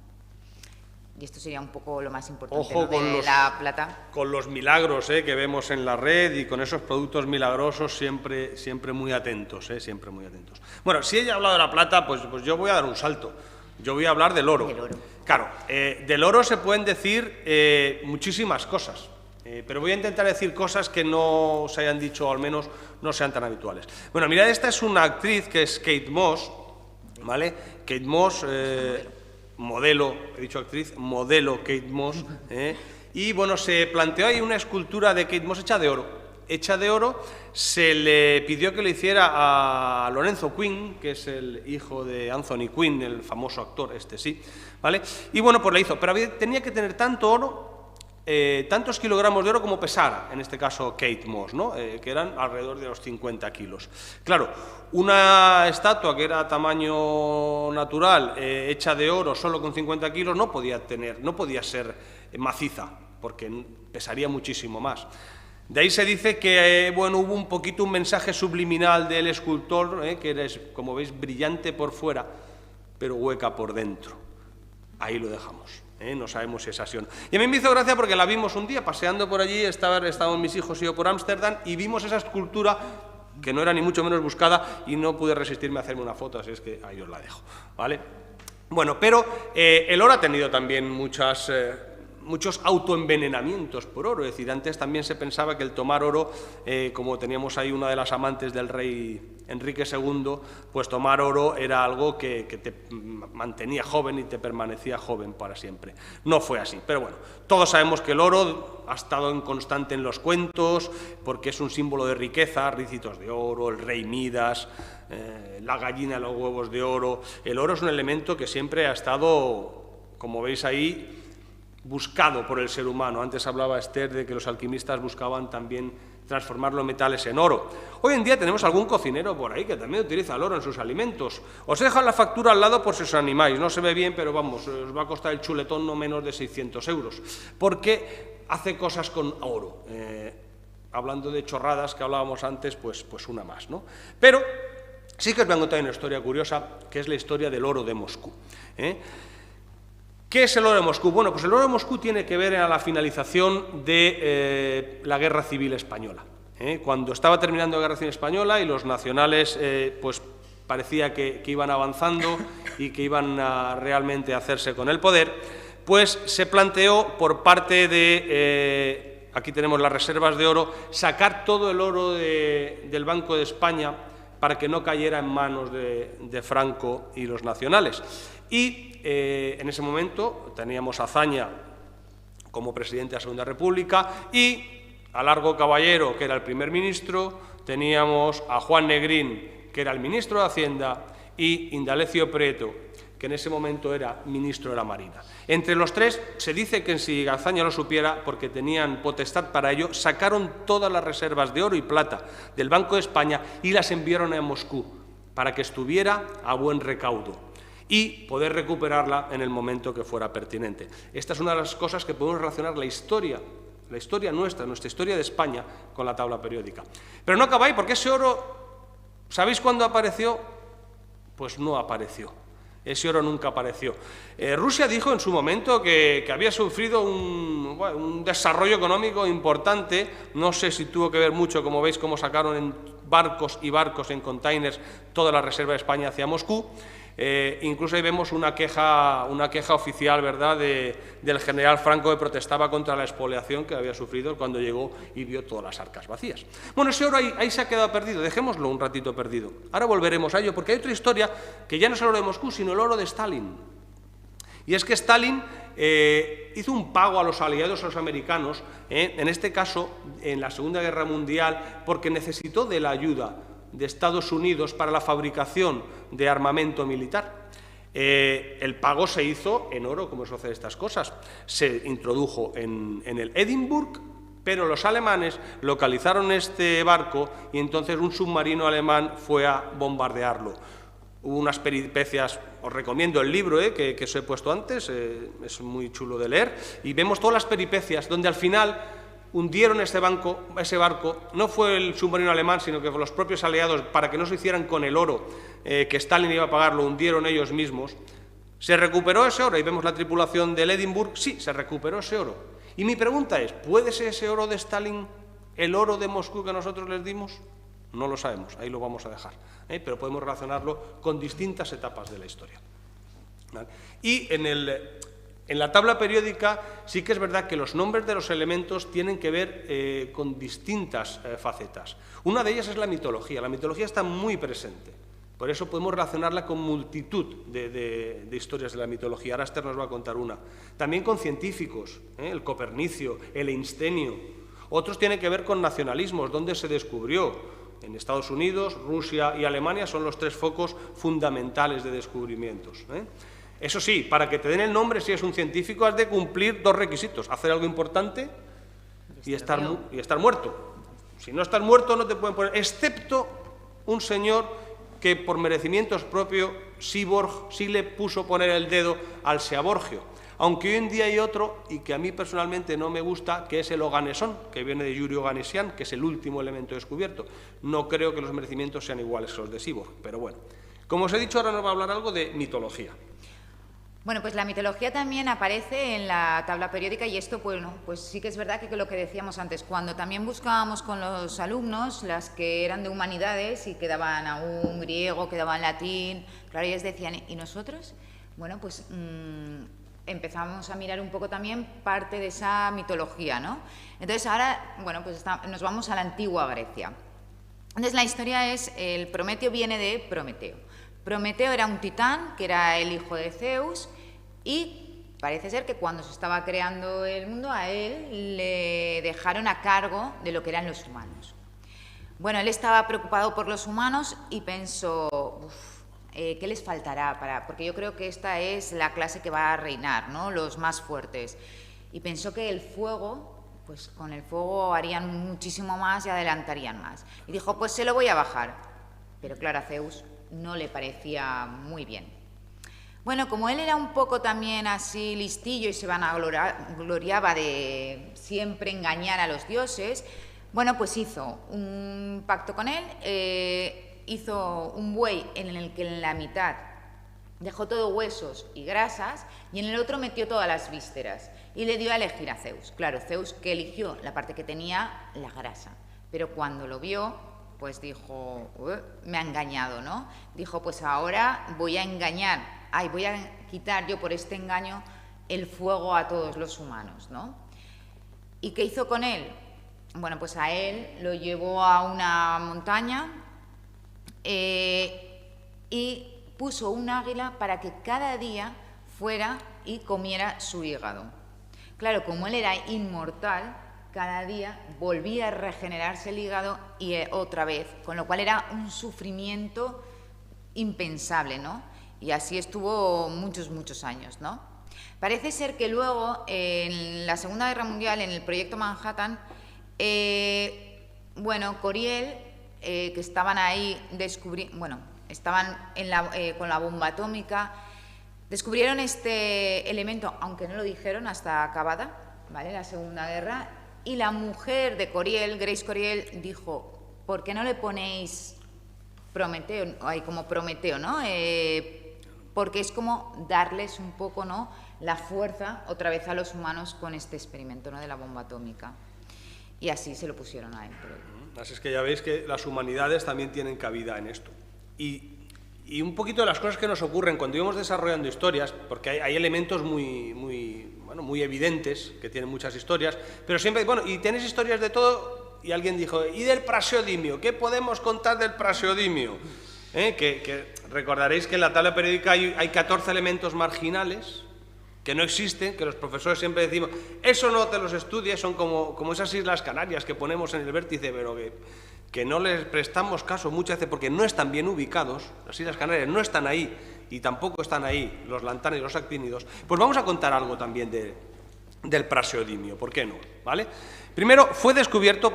Y esto sería un poco lo más importante, Ojo, ¿no?, de la plata. Con los milagros que vemos en la red y con esos productos milagrosos siempre muy atentos, siempre muy atentos. Bueno, si ella ha hablado de la plata, pues yo voy a dar un salto. Yo voy a hablar del oro. Del oro. Claro, del oro se pueden decir muchísimas cosas, pero voy a intentar decir cosas que no se hayan dicho, o al menos no sean tan habituales. Bueno, mirad, esta es una actriz que es Kate Moss, ¿vale? Kate Moss, modelo, he dicho actriz, modelo Kate Moss, y bueno, se planteó ahí una escultura de Kate Moss hecha de oro. Hecha de oro, se le pidió que le hiciera a Lorenzo Quinn, que es el hijo de Anthony Quinn, el famoso actor, sí, ¿vale? Y bueno, pues la hizo, pero tenía que tener tanto oro, tantos kilogramos de oro como pesara, en este caso Kate Moss, ¿no? Que eran alrededor de los 50 kilos. Claro, una estatua que era tamaño natural, hecha de oro solo con 50 kilos, no podía ser maciza, porque pesaría muchísimo más. De ahí se dice que bueno, hubo un poquito un mensaje subliminal del escultor, que era, como veis, brillante por fuera, pero hueca por dentro. Ahí lo dejamos, no sabemos si es así o no. Y a mí me hizo gracia porque la vimos un día, paseando por allí, estaban mis hijos y yo por Ámsterdam, y vimos esa escultura que no era ni mucho menos buscada, y no pude resistirme a hacerme una foto, así es que ahí os la dejo, ¿vale? Bueno, pero el oro ha tenido también muchos autoenvenenamientos por oro, es decir, antes también se pensaba que el tomar oro, como teníamos ahí una de las amantes del rey Enrique II, pues tomar oro era algo que te mantenía joven y te permanecía joven para siempre. No fue así, pero bueno, todos sabemos que el oro ha estado en constante en los cuentos, porque es un símbolo de riqueza, ricitos de oro, el rey Midas, la gallina de los huevos de oro. El oro es un elemento que siempre ha estado, como veis ahí, buscado por el ser humano. Antes hablaba Esther de que los alquimistas buscaban también transformar los metales en oro. Hoy en día tenemos algún cocinero por ahí que también utiliza el oro en sus alimentos. Os dejo la factura al lado por si os animáis, no se ve bien, pero vamos, os va a costar el chuletón no menos de 600 euros, porque hace cosas con oro. Hablando de chorradas que hablábamos antes, pues una más, ¿no? Pero sí que os voy a contar una historia curiosa, que es la historia del oro de Moscú. ¿Qué es el oro de Moscú? Bueno, pues el oro de Moscú tiene que ver a la finalización de la Guerra Civil Española. Cuando estaba terminando la Guerra Civil Española y los nacionales pues parecía que iban avanzando y que iban a realmente hacerse con el poder, pues se planteó por parte de, aquí tenemos las reservas de oro, sacar todo el oro del Banco de España para que no cayera en manos de Franco y los nacionales. Y en ese momento teníamos a Azaña como presidente de la Segunda República y a Largo Caballero, que era el primer ministro, teníamos a Juan Negrín, que era el ministro de Hacienda, y Indalecio Prieto, que en ese momento era ministro de la Marina. Entre los tres, se dice que si Azaña lo supiera, porque tenían potestad para ello, sacaron todas las reservas de oro y plata del Banco de España y las enviaron a Moscú, para que estuviera a buen recaudo y poder recuperarla en el momento que fuera pertinente. Esta es una de las cosas que podemos relacionar la historia nuestra historia de España, con la tabla periódica. Pero no acaba ahí, porque ese oro, ¿sabéis cuándo apareció? Pues no apareció. Ese oro nunca apareció. Rusia dijo en su momento que había sufrido un desarrollo económico importante. No sé si tuvo que ver mucho, como veis, cómo sacaron en barcos y barcos, en containers, toda la reserva de España hacia Moscú. Incluso ahí vemos una queja oficial, ¿verdad?, del general Franco, que protestaba contra la expoliación que había sufrido cuando llegó y vio todas las arcas vacías. Bueno, ese oro ahí se ha quedado perdido, dejémoslo un ratito perdido. Ahora volveremos a ello, porque hay otra historia que ya no es el oro de Moscú, sino el oro de Stalin. Y es que Stalin hizo un pago a los aliados, a los americanos, en este caso en la Segunda Guerra Mundial, porque necesitó de la ayuda de Estados Unidos para la fabricación de armamento militar. El pago se hizo en oro, como se hace estas cosas. Se introdujo en el Edinburgh, pero los alemanes localizaron este barco y entonces un submarino alemán fue a bombardearlo. hubo unas peripecias, os recomiendo el libro que os he puesto antes, es muy chulo de leer, y vemos todas las peripecias donde al final hundieron ese barco, no fue el submarino alemán, sino que los propios aliados, para que no se hicieran con el oro que Stalin iba a pagar, lo hundieron ellos mismos. ¿Se recuperó ese oro? Y vemos la tripulación del Edinburgh, sí, se recuperó ese oro. Y mi pregunta es, ¿puede ser ese oro de Stalin el oro de Moscú que nosotros les dimos? No lo sabemos, ahí lo vamos a dejar, pero podemos relacionarlo con distintas etapas de la historia. ¿Vale? Y en la tabla periódica sí que es verdad que los nombres de los elementos tienen que ver con distintas facetas. Una de ellas es la mitología está muy presente, por eso podemos relacionarla con multitud de historias de la mitología. Ahora Esther nos va a contar una. También con científicos, el Copernicio, el Einsteinio. Otros tienen que ver con nacionalismos, dónde se descubrió. En Estados Unidos, Rusia y Alemania son los 3 focos fundamentales de descubrimientos. Eso sí, para que te den el nombre, si es un científico, has de cumplir 2 requisitos. Hacer algo importante y estar muerto. Si no estás muerto, no te pueden poner, excepto un señor que por merecimientos propios, Seaborg, sí le puso poner el dedo al Seaborgio. Aunque hoy en día hay otro, y que a mí personalmente no me gusta, que es el Oganesson, que viene de Yuri Oganessian, que es el último elemento descubierto. No creo que los merecimientos sean iguales que los de Seaborg, pero bueno. Como os he dicho, ahora nos va a hablar algo de mitología. Bueno, pues la mitología también aparece en la tabla periódica y esto, bueno, pues sí que es verdad que lo que decíamos antes, cuando también buscábamos con los alumnos, las que eran de humanidades y quedaban aún griego, quedaban latín, claro, ellos decían, ¿y nosotros? Bueno, pues empezamos a mirar un poco también parte de esa mitología, ¿no? Entonces ahora, bueno, pues nos vamos a la antigua Grecia. Entonces la historia es, el Prometeo viene de Prometeo. Prometeo era un titán, que era el hijo de Zeus, y parece ser que cuando se estaba creando el mundo, a él le dejaron a cargo de lo que eran los humanos. Bueno, él estaba preocupado por los humanos y pensó, ¿qué les faltará? Porque yo creo que esta es la clase que va a reinar, ¿no? Los más fuertes. Y pensó que el fuego, pues con el fuego harían muchísimo más y adelantarían más. Y dijo, pues se lo voy a bajar. Pero claro, a Zeus no le parecía muy bien. Bueno, como él era un poco también así listillo y se vanagloriaba de siempre engañar a los dioses, bueno, pues hizo un pacto con él, hizo un buey en el que en la mitad dejó todo huesos y grasas y en el otro metió todas las vísceras y le dio a elegir a Zeus. Claro, Zeus que eligió la parte que tenía la grasa, pero cuando lo vio, pues dijo, me ha engañado, ¿no? Dijo, pues ahora voy a quitar yo por este engaño el fuego a todos los humanos, ¿no? ¿Y qué hizo con él? Bueno, pues a él lo llevó a una montaña y puso un águila para que cada día fuera y comiera su hígado. Claro, como él era inmortal, cada día volvía a regenerarse el hígado y otra vez, con lo cual era un sufrimiento impensable, ¿no? Y así estuvo muchos años, ¿no? Parece ser que luego, en la Segunda Guerra Mundial, en el Proyecto Manhattan, Coriel, que estaban ahí estaban con la bomba atómica, descubrieron este elemento, aunque no lo dijeron hasta acabada, ¿vale?, la Segunda Guerra, y la mujer de Coriel, Grace Coriel, dijo, ¿por qué no le ponéis Prometeo, como Prometeo, ¿no? Porque es como darles un poco, ¿no?, la fuerza otra vez a los humanos con este experimento, ¿no?, de la bomba atómica. Y así se lo pusieron a él. Así es que ya veis que las humanidades también tienen cabida en esto. Y un poquito de las cosas que nos ocurren cuando íbamos desarrollando historias, porque hay elementos muy evidentes, que tienen muchas historias, pero siempre, y tenéis historias de todo, y alguien dijo, ¿y del praseodimio? ¿Qué podemos contar del praseodimio? Que recordaréis que en la tabla periódica hay 14 elementos marginales que no existen, que los profesores siempre decimos, eso no te los estudies, son como esas Islas Canarias que ponemos en el vértice, pero que no les prestamos caso muchas veces porque no están bien ubicados, las Islas Canarias no están ahí, y tampoco están ahí los lantánidos y los actínidos. Pues vamos a contar algo también del praseodimio, ¿por qué no? ¿Vale? Primero, fue descubierto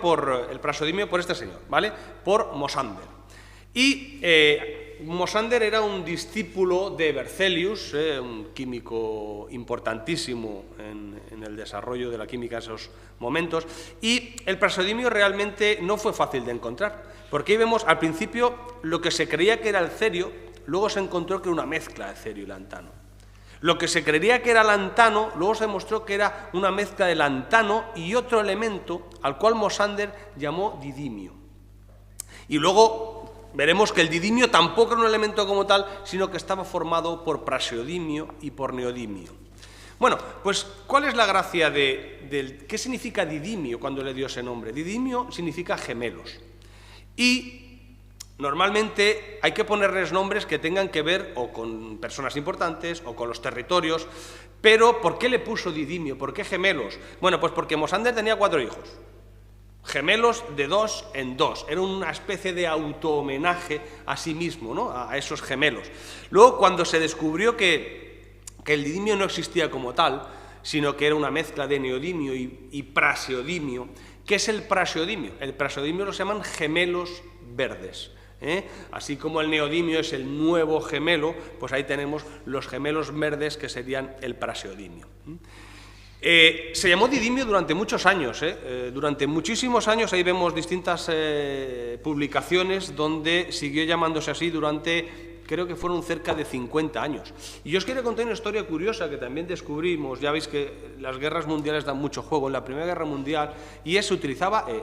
el praseodimio por este señor, ¿vale?, por Mosander. Y Mosander era un discípulo de Berzelius, un químico importantísimo en el desarrollo de la química en esos momentos, y el praseodimio realmente no fue fácil de encontrar, porque ahí vemos al principio lo que se creía que era el cerio, luego se encontró que era una mezcla de cerio y lantano. Lo que se creía que era lantano, luego se demostró que era una mezcla de lantano y otro elemento al cual Mosander llamó didimio. Y luego veremos que el didimio tampoco era un elemento como tal, sino que estaba formado por praseodimio y por neodimio. Bueno, pues, ¿cuál es la gracia de qué significa didimio cuando le dio ese nombre? Didimio significa gemelos. Y normalmente hay que ponerles nombres que tengan que ver o con personas importantes o con los territorios, pero ¿por qué le puso didimio? ¿Por qué gemelos? Bueno, pues porque Mosander tenía 4 hijos. Gemelos de 2 en 2, era una especie de auto-homenaje a sí mismo, ¿no? A esos gemelos. Luego, cuando se descubrió que el didimio no existía como tal, sino que era una mezcla de neodimio y praseodimio, ¿qué es el praseodimio? El praseodimio los llaman gemelos verdes. Así como el neodimio es el nuevo gemelo, pues ahí tenemos los gemelos verdes que serían el praseodimio. Se llamó didimio durante muchos años, durante muchísimos años. Ahí vemos distintas publicaciones donde siguió llamándose así durante, creo que fueron cerca de 50 años. Y yo os quiero contar una historia curiosa que también descubrimos. Ya veis que las guerras mundiales dan mucho juego. En la Primera Guerra Mundial, y se utilizaba el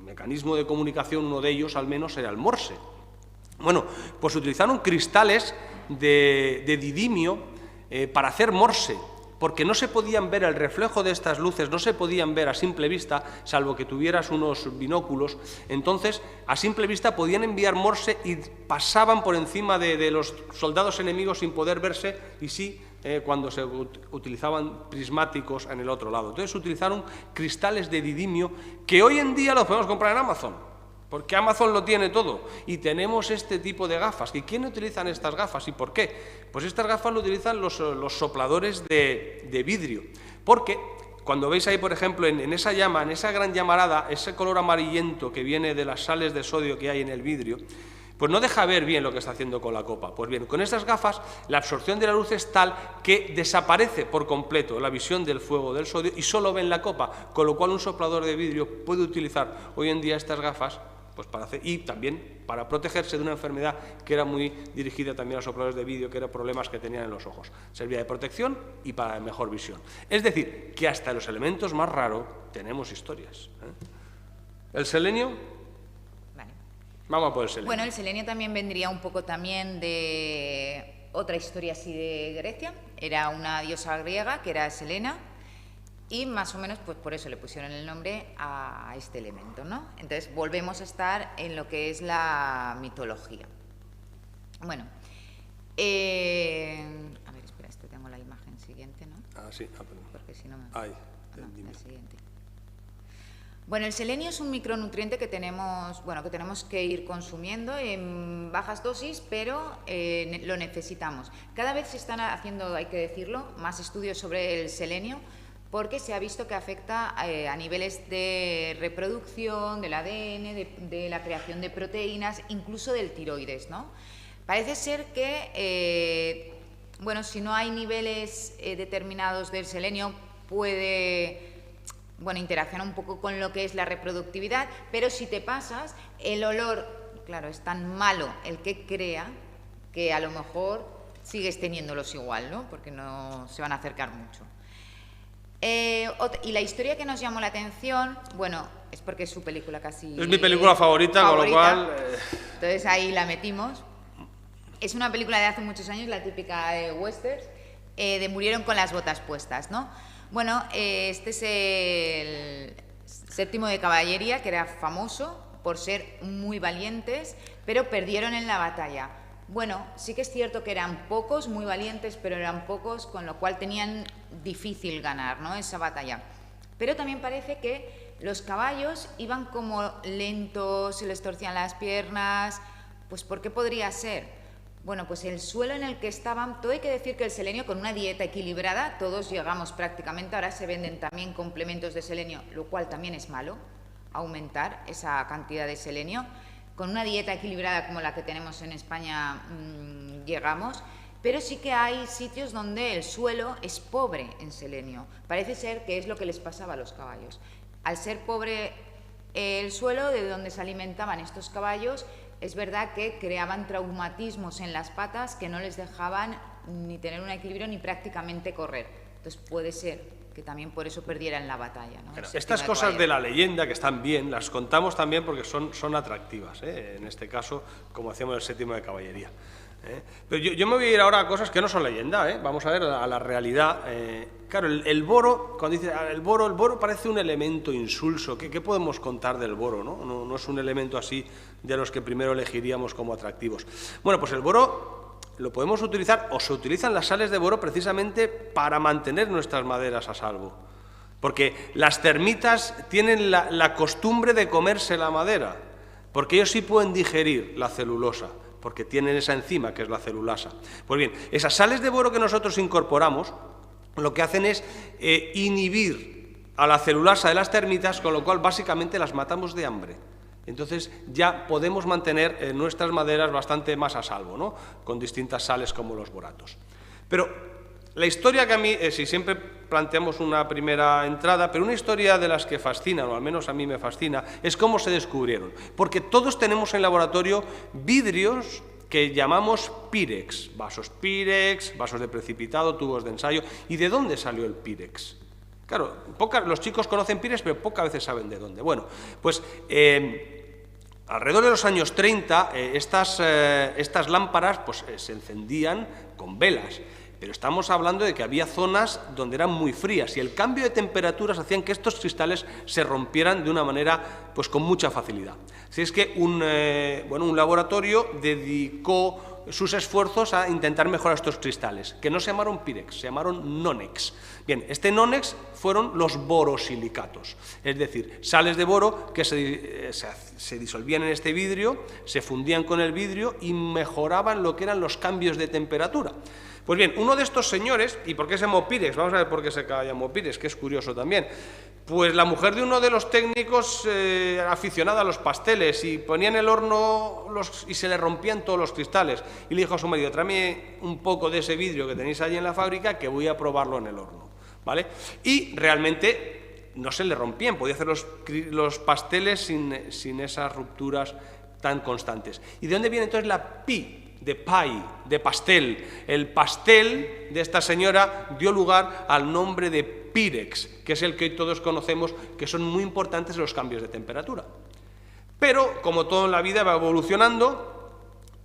mecanismo de comunicación, uno de ellos al menos era el morse. Bueno, pues utilizaron cristales de didimio para hacer morse, porque no se podían ver el reflejo de estas luces, no se podían ver a simple vista, salvo que tuvieras unos binóculos. Entonces, a simple vista podían enviar morse y pasaban por encima de los soldados enemigos sin poder verse, y sí cuando se utilizaban prismáticos en el otro lado. Entonces, utilizaron cristales de didimio que hoy en día los podemos comprar en Amazon, porque Amazon lo tiene todo, y tenemos este tipo de gafas. ¿Y quién utilizan estas gafas y por qué? Pues estas gafas lo utilizan los sopladores de vidrio, porque cuando veis ahí, por ejemplo, en esa llama, en esa gran llamarada, ese color amarillento que viene de las sales de sodio que hay en el vidrio, pues no deja ver bien lo que está haciendo con la copa. Pues bien, con estas gafas la absorción de la luz es tal que desaparece por completo la visión del fuego del sodio y solo ven la copa, con lo cual un soplador de vidrio puede utilizar hoy en día estas gafas pues para hacer, y también para protegerse de una enfermedad que era muy dirigida también a los sopladores de vidrio, que eran problemas que tenían en los ojos. Servía de protección y para mejor visión. Es decir, que hasta los elementos más raros tenemos historias. ¿El selenio? Vale. Vamos a por el selenio. Bueno, el selenio también vendría un poco también de otra historia así de Grecia. Era una diosa griega que era Selena. Y más o menos, pues por eso le pusieron el nombre a este elemento, ¿no? Entonces volvemos a estar en lo que es la mitología. Bueno, a ver, espera, tengo la imagen siguiente, ¿no? Ah, sí, perdón. Porque si no me... Ay, la siguiente. Bueno, el selenio es un micronutriente que tenemos, bueno, que tenemos que ir consumiendo en bajas dosis, pero lo necesitamos. Cada vez se están haciendo, hay que decirlo, más estudios sobre el selenio, porque se ha visto que afecta a niveles de reproducción, del ADN, de la creación de proteínas, incluso del tiroides, ¿no? Parece ser que, bueno, si no hay niveles determinados del selenio, puede, bueno, interaccionar un poco con lo que es la reproductividad, pero si te pasas, el olor, claro, es tan malo el que crea que a lo mejor sigues teniéndolos igual, ¿no? Porque no se van a acercar mucho. Y la historia que nos llamó la atención, bueno, es porque es su película casi... Es mi película favorita, con lo cual... Entonces ahí la metimos. Es una película de hace muchos años, la típica de westerns, de Murieron con las botas puestas, ¿no? Bueno, este es el séptimo de caballería, que era famoso por ser muy valientes, pero perdieron en la batalla. Bueno, sí que es cierto que eran pocos, muy valientes, pero eran pocos, con lo cual tenían difícil ganar, ¿no?, esa batalla. Pero también parece que los caballos iban como lentos, se les torcían las piernas. Pues ¿por qué podría ser? Bueno, pues el suelo en el que estaban, todo hay que decir que el selenio, con una dieta equilibrada, todos llegamos prácticamente, ahora se venden también complementos de selenio, lo cual también es malo, aumentar esa cantidad de selenio, con una dieta equilibrada como la que tenemos en España llegamos, pero sí que hay sitios donde el suelo es pobre en selenio. Parece ser que es lo que les pasaba a los caballos. Al ser pobre el suelo de donde se alimentaban estos caballos, es verdad que creaban traumatismos en las patas que no les dejaban ni tener un equilibrio ni prácticamente correr. Entonces puede ser que también por eso perdieran la batalla, ¿no? Estas cosas de la leyenda, que están bien, las contamos también porque son atractivas, en este caso, como hacíamos el séptimo de caballería. Pero yo me voy a ir ahora a cosas que no son leyenda, vamos a ver a la realidad. Claro, el boro, cuando dice el boro parece un elemento insulso. ¿Qué podemos contar del boro? No es un elemento así de los que primero elegiríamos como atractivos. Bueno, pues el boro lo podemos utilizar, o se utilizan las sales de boro precisamente para mantener nuestras maderas a salvo. Porque las termitas tienen la costumbre de comerse la madera, porque ellos sí pueden digerir la celulosa, porque tienen esa enzima que es la celulasa. Pues bien, esas sales de boro que nosotros incorporamos lo que hacen es inhibir a la celulasa de las termitas, con lo cual básicamente las matamos de hambre. Entonces ya podemos mantener nuestras maderas bastante más a salvo, ¿no? Con distintas sales como los boratos. Pero la historia que a mí, si siempre planteamos una primera entrada, pero una historia de las que fascinan, o al menos a mí me fascina, es cómo se descubrieron. Porque todos tenemos en el laboratorio vidrios que llamamos Pirex, vasos de precipitado, tubos de ensayo. ¿Y de dónde salió el Pirex? Claro, los chicos conocen Pirex, pero pocas veces saben de dónde. Bueno, pues alrededor de los años 30, estas lámparas pues, se encendían con velas. Pero estamos hablando de que había zonas donde eran muy frías y el cambio de temperaturas hacían que estos cristales se rompieran de una manera pues con mucha facilidad. Así es que un laboratorio dedicó sus esfuerzos a intentar mejorar estos cristales, que no se llamaron Pirex, se llamaron Nonex. Bien, este Nonex fueron los borosilicatos, es decir, sales de boro que se disolvían en este vidrio, se fundían con el vidrio y mejoraban lo que eran los cambios de temperatura. Pues bien, uno de estos señores, ¿y por qué se llamó Pirex? Vamos a ver por qué se llamó Pirex, que es curioso también. Pues la mujer de uno de los técnicos aficionada a los pasteles y ponía en el horno y se le rompían todos los cristales. Y le dijo a su marido, tráeme un poco de ese vidrio que tenéis allí en la fábrica que voy a probarlo en el horno, ¿vale? Y realmente no se le rompían, podía hacer los pasteles sin esas rupturas tan constantes. ¿Y de dónde viene entonces la pi? De pie, de pastel. El pastel de esta señora dio lugar al nombre de Pirex, que es el que hoy todos conocemos, que son muy importantes los cambios de temperatura. Pero, como todo en la vida, va evolucionando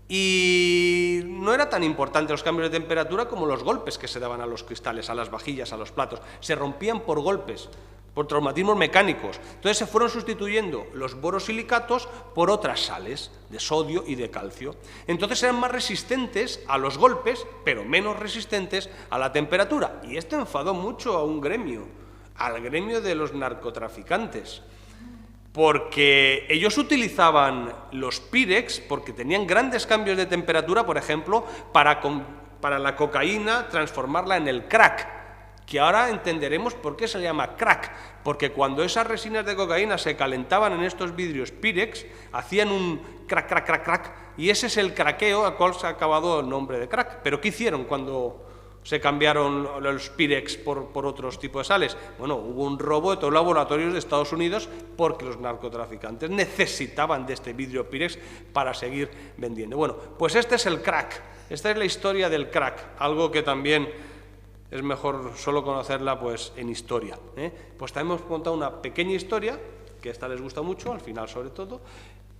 y no era tan importante los cambios de temperatura como los golpes que se daban a los cristales, a las vajillas, a los platos. Se rompían por golpes, por traumatismos mecánicos. Entonces se fueron sustituyendo los borosilicatos por otras sales de sodio y de calcio. Entonces eran más resistentes a los golpes, pero menos resistentes a la temperatura. Y esto enfadó mucho a un gremio, al gremio de los narcotraficantes, porque ellos utilizaban los Pirex porque tenían grandes cambios de temperatura, por ejemplo, para la cocaína transformarla en el crack, que ahora entenderemos por qué se llama crack, porque cuando esas resinas de cocaína se calentaban en estos vidrios Pirex, hacían un crack, crack, crack, crack, y ese es el craqueo al cual se ha acabado el nombre de crack. ¿Pero qué hicieron cuando se cambiaron los Pirex por otros tipos de sales? Bueno, hubo un robo de todos los laboratorios de Estados Unidos porque los narcotraficantes necesitaban de este vidrio Pirex para seguir vendiendo. Bueno, pues este es el crack, esta es la historia del crack, algo que también es mejor solo conocerla pues, en historia. Pues también hemos contado una pequeña historia, que esta les gusta mucho, al final sobre todo,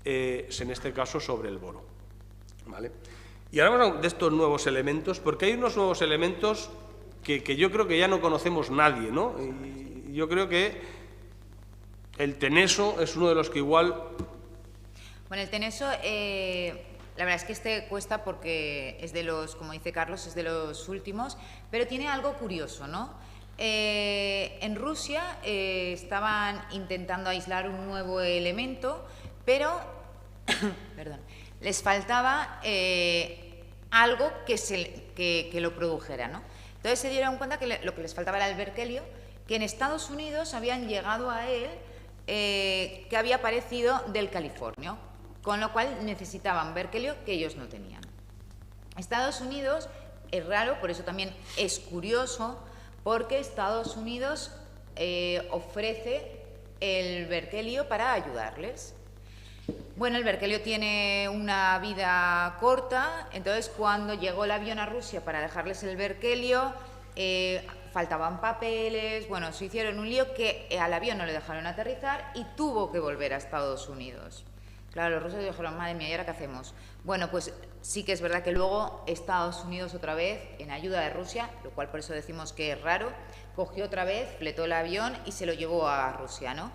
en este caso sobre el boro, ¿vale? Y ahora hablamos de estos nuevos elementos, porque hay unos nuevos elementos que yo creo que ya no conocemos nadie, ¿no? Y yo creo que el teneso es uno de los que igual... Bueno, el teneso... La verdad es que este cuesta porque es de los, como dice Carlos, es de los últimos, pero tiene algo curioso, ¿no? En Rusia estaban intentando aislar un nuevo elemento, pero perdón, les faltaba algo que lo produjera, ¿no? Entonces se dieron cuenta que lo que les faltaba era el berkelio, que en Estados Unidos habían llegado a él, que había aparecido del californio, con lo cual necesitaban berkelio que ellos no tenían. Estados Unidos es raro, por eso también es curioso, porque Estados Unidos ofrece el berkelio para ayudarles. Bueno, el berkelio tiene una vida corta, entonces cuando llegó el avión a Rusia para dejarles el berkelio, faltaban papeles, bueno, se hicieron un lío que al avión no le dejaron aterrizar y tuvo que volver a Estados Unidos. Claro, los rusos dijeron, madre mía, ¿y ahora qué hacemos? Bueno, pues sí que es verdad que luego Estados Unidos otra vez, en ayuda de Rusia, lo cual por eso decimos que es raro, cogió otra vez, fletó el avión y se lo llevó a Rusia, ¿no?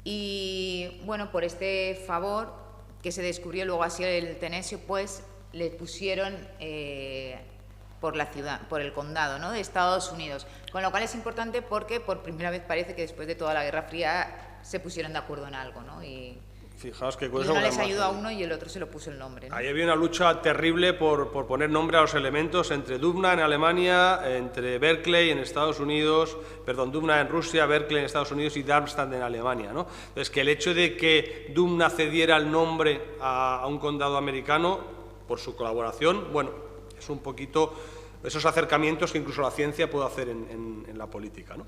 Y bueno, por este favor que se descubrió luego así el Tenesio, pues le pusieron por la ciudad, por el condado, ¿no?, de Estados Unidos. Con lo cual es importante porque por primera vez parece que después de toda la Guerra Fría se pusieron de acuerdo en algo, ¿no? Y fijaos que uno les ayudó a uno y el otro se lo puso el nombre, ¿no? Ahí había una lucha terrible por poner nombre a los elementos entre Dubna en Alemania, entre Berkeley en Estados Unidos, perdón, Dubna en Rusia, Berkeley en Estados Unidos y Darmstadt en Alemania, ¿no? Entonces, que el hecho de que Dubna cediera el nombre a un condado americano por su colaboración, bueno, es un poquito esos acercamientos que incluso la ciencia puede hacer en la política, ¿no?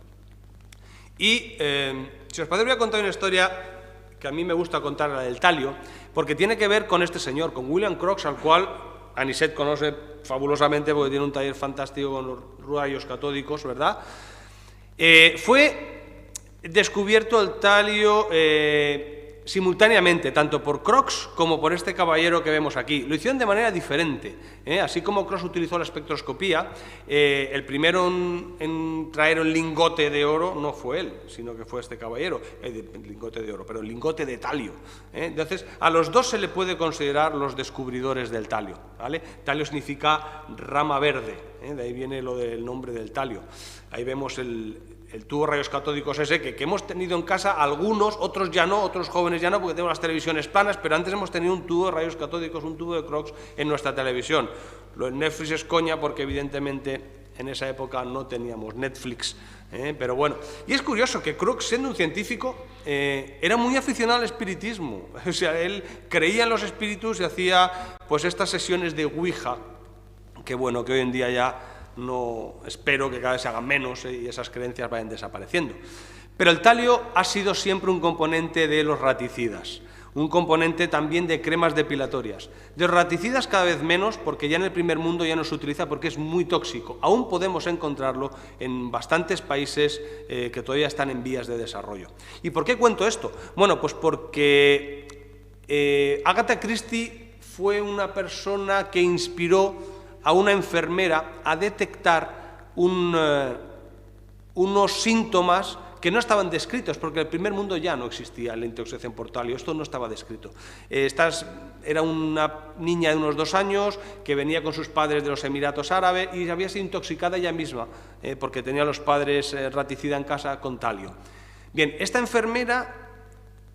Y si os parece, voy a contar una historia que a mí me gusta contar, la del talio, porque tiene que ver con este señor, con William Crookes, al cual Anicet conoce fabulosamente porque tiene un taller fantástico con los rayos catódicos, ¿verdad? Fue descubierto el talio simultáneamente, tanto por Crookes como por este caballero que vemos aquí. Lo hicieron de manera diferente, así como Crookes utilizó la espectroscopía, el primero en traer el lingote de oro no fue él, sino que fue este caballero, el lingote de oro, pero el lingote de talio. Entonces, a los dos se le puede considerar los descubridores del talio, ¿vale? Talio significa rama verde, de ahí viene lo del nombre del talio. Ahí vemos el tubo rayos catódicos ese que hemos tenido en casa, algunos, otros ya no, otros jóvenes ya no, porque tenemos las televisiones planas, pero antes hemos tenido un tubo de rayos catódicos, un tubo de Crookes en nuestra televisión. Lo de Netflix es coña porque evidentemente en esa época no teníamos Netflix, pero bueno. Y es curioso que Crookes, siendo un científico, era muy aficionado al espiritismo, o sea, él creía en los espíritus y hacía pues estas sesiones de Ouija, que bueno, que hoy en día ya no, espero que cada vez se hagan menos y esas creencias vayan desapareciendo. Pero el talio ha sido siempre un componente de los raticidas, un componente también de cremas depilatorias. De los raticidas cada vez menos, porque ya en el primer mundo ya no se utiliza porque es muy tóxico. Aún podemos encontrarlo en bastantes países que todavía están en vías de desarrollo. ¿Y por qué cuento esto? Bueno, pues porque Agatha Christie fue una persona que inspiró a una enfermera a detectar unos síntomas que no estaban descritos, porque en el primer mundo ya no existía la intoxicación por talio, esto no estaba descrito. Era una niña de unos 2 años que venía con sus padres de los Emiratos Árabes y había sido intoxicada ella misma, porque tenía a los padres raticida en casa con talio. Bien, esta enfermera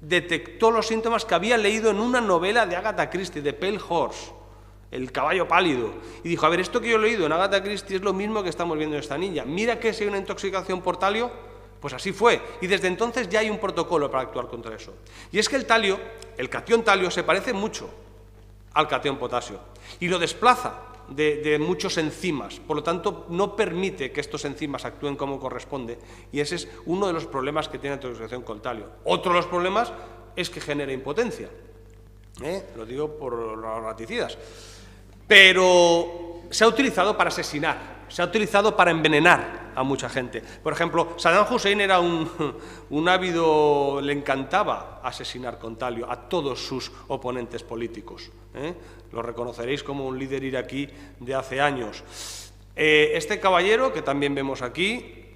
detectó los síntomas que había leído en una novela de Agatha Christie, de Pale Horse, el caballo pálido, y dijo, a ver, esto que yo he leído en Agatha Christie es lo mismo que estamos viendo en esta niña, mira que si hay una intoxicación por talio, pues así fue, y desde entonces ya hay un protocolo para actuar contra eso. Y es que el talio, el catión talio, se parece mucho al catión potasio, y lo desplaza de muchos enzimas, por lo tanto no permite que estos enzimas actúen como corresponde, y ese es uno de los problemas que tiene la intoxicación con talio. Otro de los problemas es que genera impotencia, lo digo por los raticidas. Pero se ha utilizado para asesinar, se ha utilizado para envenenar a mucha gente. Por ejemplo, Saddam Hussein era un ávido, le encantaba asesinar con talio a todos sus oponentes políticos. Lo reconoceréis como un líder iraquí de hace años. Este caballero, que también vemos aquí,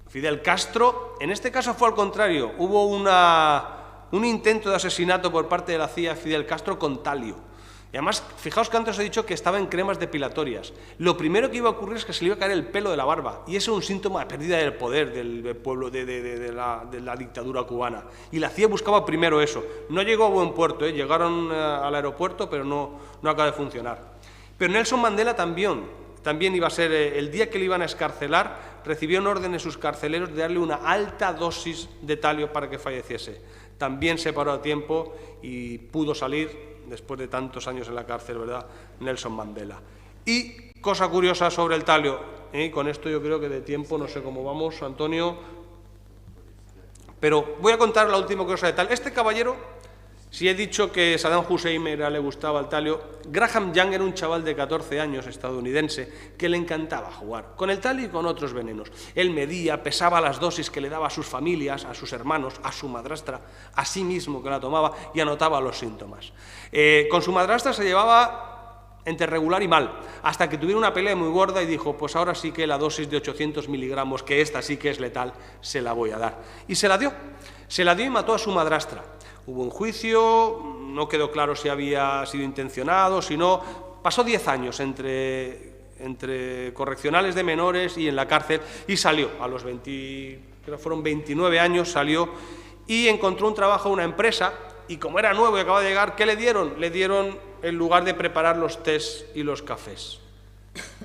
Fidel Castro, en este caso fue al contrario, hubo un intento de asesinato por parte de la CIA a Fidel Castro con talio. Y además, fijaos que antes os he dicho que estaba en cremas depilatorias. Lo primero que iba a ocurrir es que se le iba a caer el pelo de la barba, y eso es un síntoma de pérdida del poder del pueblo de la dictadura cubana. Y la CIA buscaba primero eso. No llegó a buen puerto, llegaron al aeropuerto, pero no acaba de funcionar. Pero Nelson Mandela también iba a ser, el día que le iban a excarcelar, recibió un orden de sus carceleros de darle una alta dosis de talio para que falleciese. También se paró a tiempo y pudo salir, después de tantos años en la cárcel, ¿verdad?, Nelson Mandela. Y cosa curiosa sobre el talio, con esto yo creo que de tiempo, no sé cómo vamos, Antonio, pero voy a contar la última cosa de talio. Este caballero, si he dicho que Saddam Hussein le gustaba el talio, Graham Young era un chaval de 14 años estadounidense que le encantaba jugar con el talio y con otros venenos. Él medía, pesaba las dosis que le daba a sus familias, a sus hermanos, a su madrastra, a sí mismo que la tomaba y anotaba los síntomas. Con su madrastra se llevaba entre regular y mal, hasta que tuvieron una pelea muy gorda y dijo, pues ahora sí que la dosis de 800 miligramos, que esta sí que es letal, se la voy a dar. Y se la dio y mató a su madrastra. Hubo un juicio, no quedó claro si había sido intencionado, si no. Pasó 10 años entre correccionales de menores y en la cárcel, y salió a los 29 años, salió y encontró un trabajo en una empresa, y como era nuevo y acababa de llegar, ¿qué le dieron? Le dieron en lugar de preparar los tés y los cafés.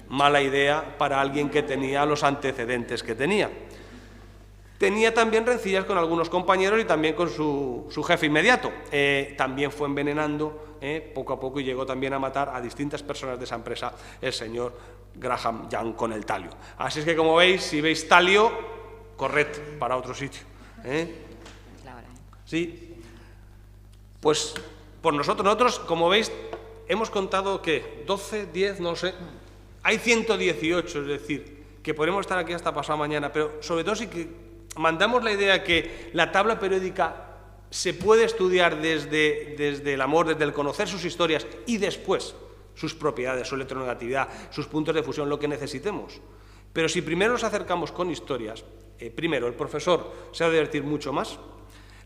Mala idea para alguien que tenía los antecedentes que tenía. Tenía también rencillas con algunos compañeros y también con su jefe inmediato. También fue envenenando poco a poco y llegó también a matar a distintas personas de esa empresa, el señor Graham Young, con el talio. Así es que, como veis, si veis talio, corred para otro sitio. Sí. Pues por nosotros, como veis, hemos contado, ¿qué? 12, 10, no sé. Hay 118, es decir, que podemos estar aquí hasta pasado mañana, pero sobre todo sí que mandamos la idea que la tabla periódica se puede estudiar desde el amor, desde el conocer sus historias y después sus propiedades, su electronegatividad, sus puntos de fusión, lo que necesitemos. Pero si primero nos acercamos con historias, primero el profesor se va a divertir mucho más,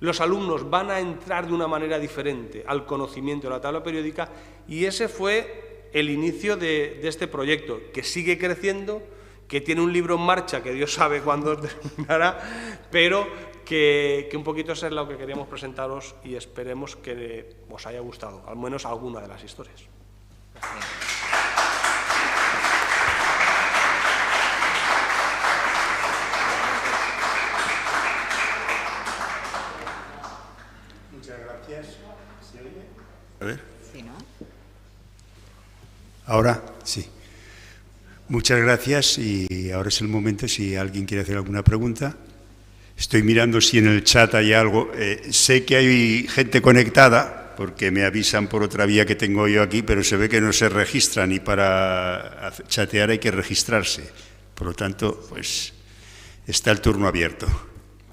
los alumnos van a entrar de una manera diferente al conocimiento de la tabla periódica, y ese fue el inicio de este proyecto, que sigue creciendo, que tiene un libro en marcha que Dios sabe cuándo terminará, pero que un poquito eso es lo que queríamos presentaros y esperemos que os haya gustado, al menos alguna de las historias. Muchas gracias. ¿Se oye? A ver. Sí, ¿no? Ahora sí. Muchas gracias, y ahora es el momento si alguien quiere hacer alguna pregunta. Estoy mirando si en el chat hay algo. Sé que hay gente conectada, porque me avisan por otra vía que tengo yo aquí, pero se ve que no se registran y para chatear hay que registrarse. Por lo tanto, pues está el turno abierto.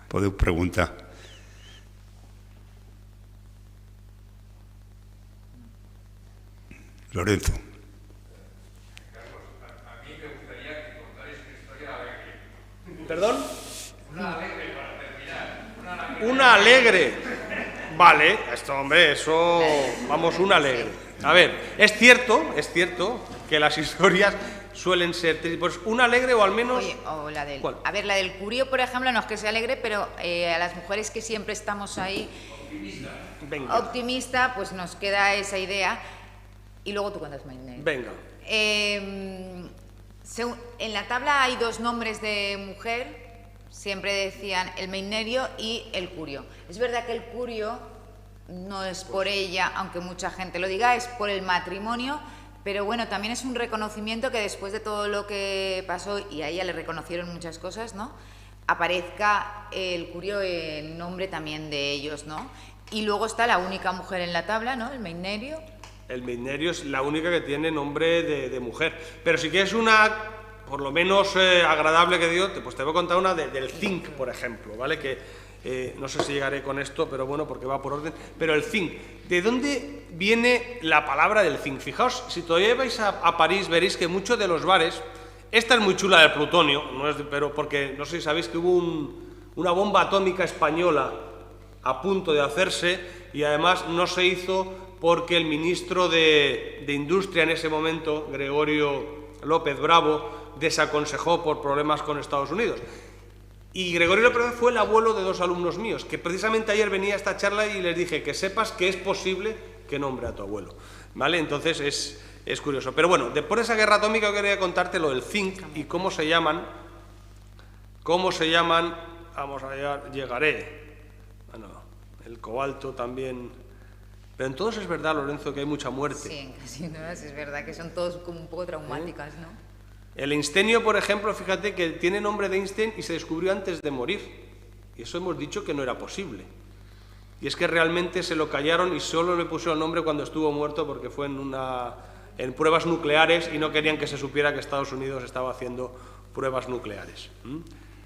Podeu preguntar. Lorenzo. ¿Perdón? Una alegre. Vale, esto, hombre, eso, vamos, una alegre. A ver, es cierto que las historias suelen ser tristes. Pues una alegre, o al menos... Oye, o la del... ¿Cuál? A ver, la del curio, por ejemplo, no es que sea alegre, pero a las mujeres que siempre estamos ahí... Venga. Optimista, pues nos queda esa idea. Y luego tú cuentas, Maynard. Venga. En la tabla hay dos nombres de mujer, siempre decían el Meinerio y el Curio. Es verdad que el Curio no es por ella, aunque mucha gente lo diga, es por el matrimonio, pero bueno, también es un reconocimiento que después de todo lo que pasó, y a ella le reconocieron muchas cosas, ¿no?, aparezca el Curio en nombre también de ellos, ¿no? Y luego está la única mujer en la tabla, ¿no?, el Meinerio. El Meinerio es la única que tiene nombre de mujer. Pero si quieres una, por lo menos agradable que dio, pues te voy a contar una del zinc, por ejemplo, ¿vale? Que no sé si llegaré con esto, pero bueno, porque va por orden. Pero el zinc, ¿de dónde viene la palabra del zinc? Fijaos, si todavía vais a París, veréis que muchos de los bares, esta es muy chula del plutonio, no es, pero porque no sé si sabéis que hubo una bomba atómica española a punto de hacerse, y además no se hizo porque el ministro de Industria en ese momento, Gregorio López Bravo, desaconsejó por problemas con Estados Unidos. Y Gregorio López Bravo fue el abuelo de dos alumnos míos, que precisamente ayer venía a esta charla y les dije que sepas que es posible que nombre a tu abuelo, ¿vale? Entonces es curioso. Pero bueno, después de esa guerra atómica yo quería contarte lo del zinc y cómo se llaman, vamos a llegaré, bueno, el cobalto también... pero en todos es verdad, Lorenzo, que hay mucha muerte. Sí, en casi todas es verdad que son todos como un poco traumáticas, ¿no? El einsteinio, por ejemplo, fíjate que tiene nombre de Einstein y se descubrió antes de morir. Y eso hemos dicho que no era posible. Y es que realmente se lo callaron y solo le pusieron el nombre cuando estuvo muerto porque fue en pruebas nucleares y no querían que se supiera que Estados Unidos estaba haciendo pruebas nucleares.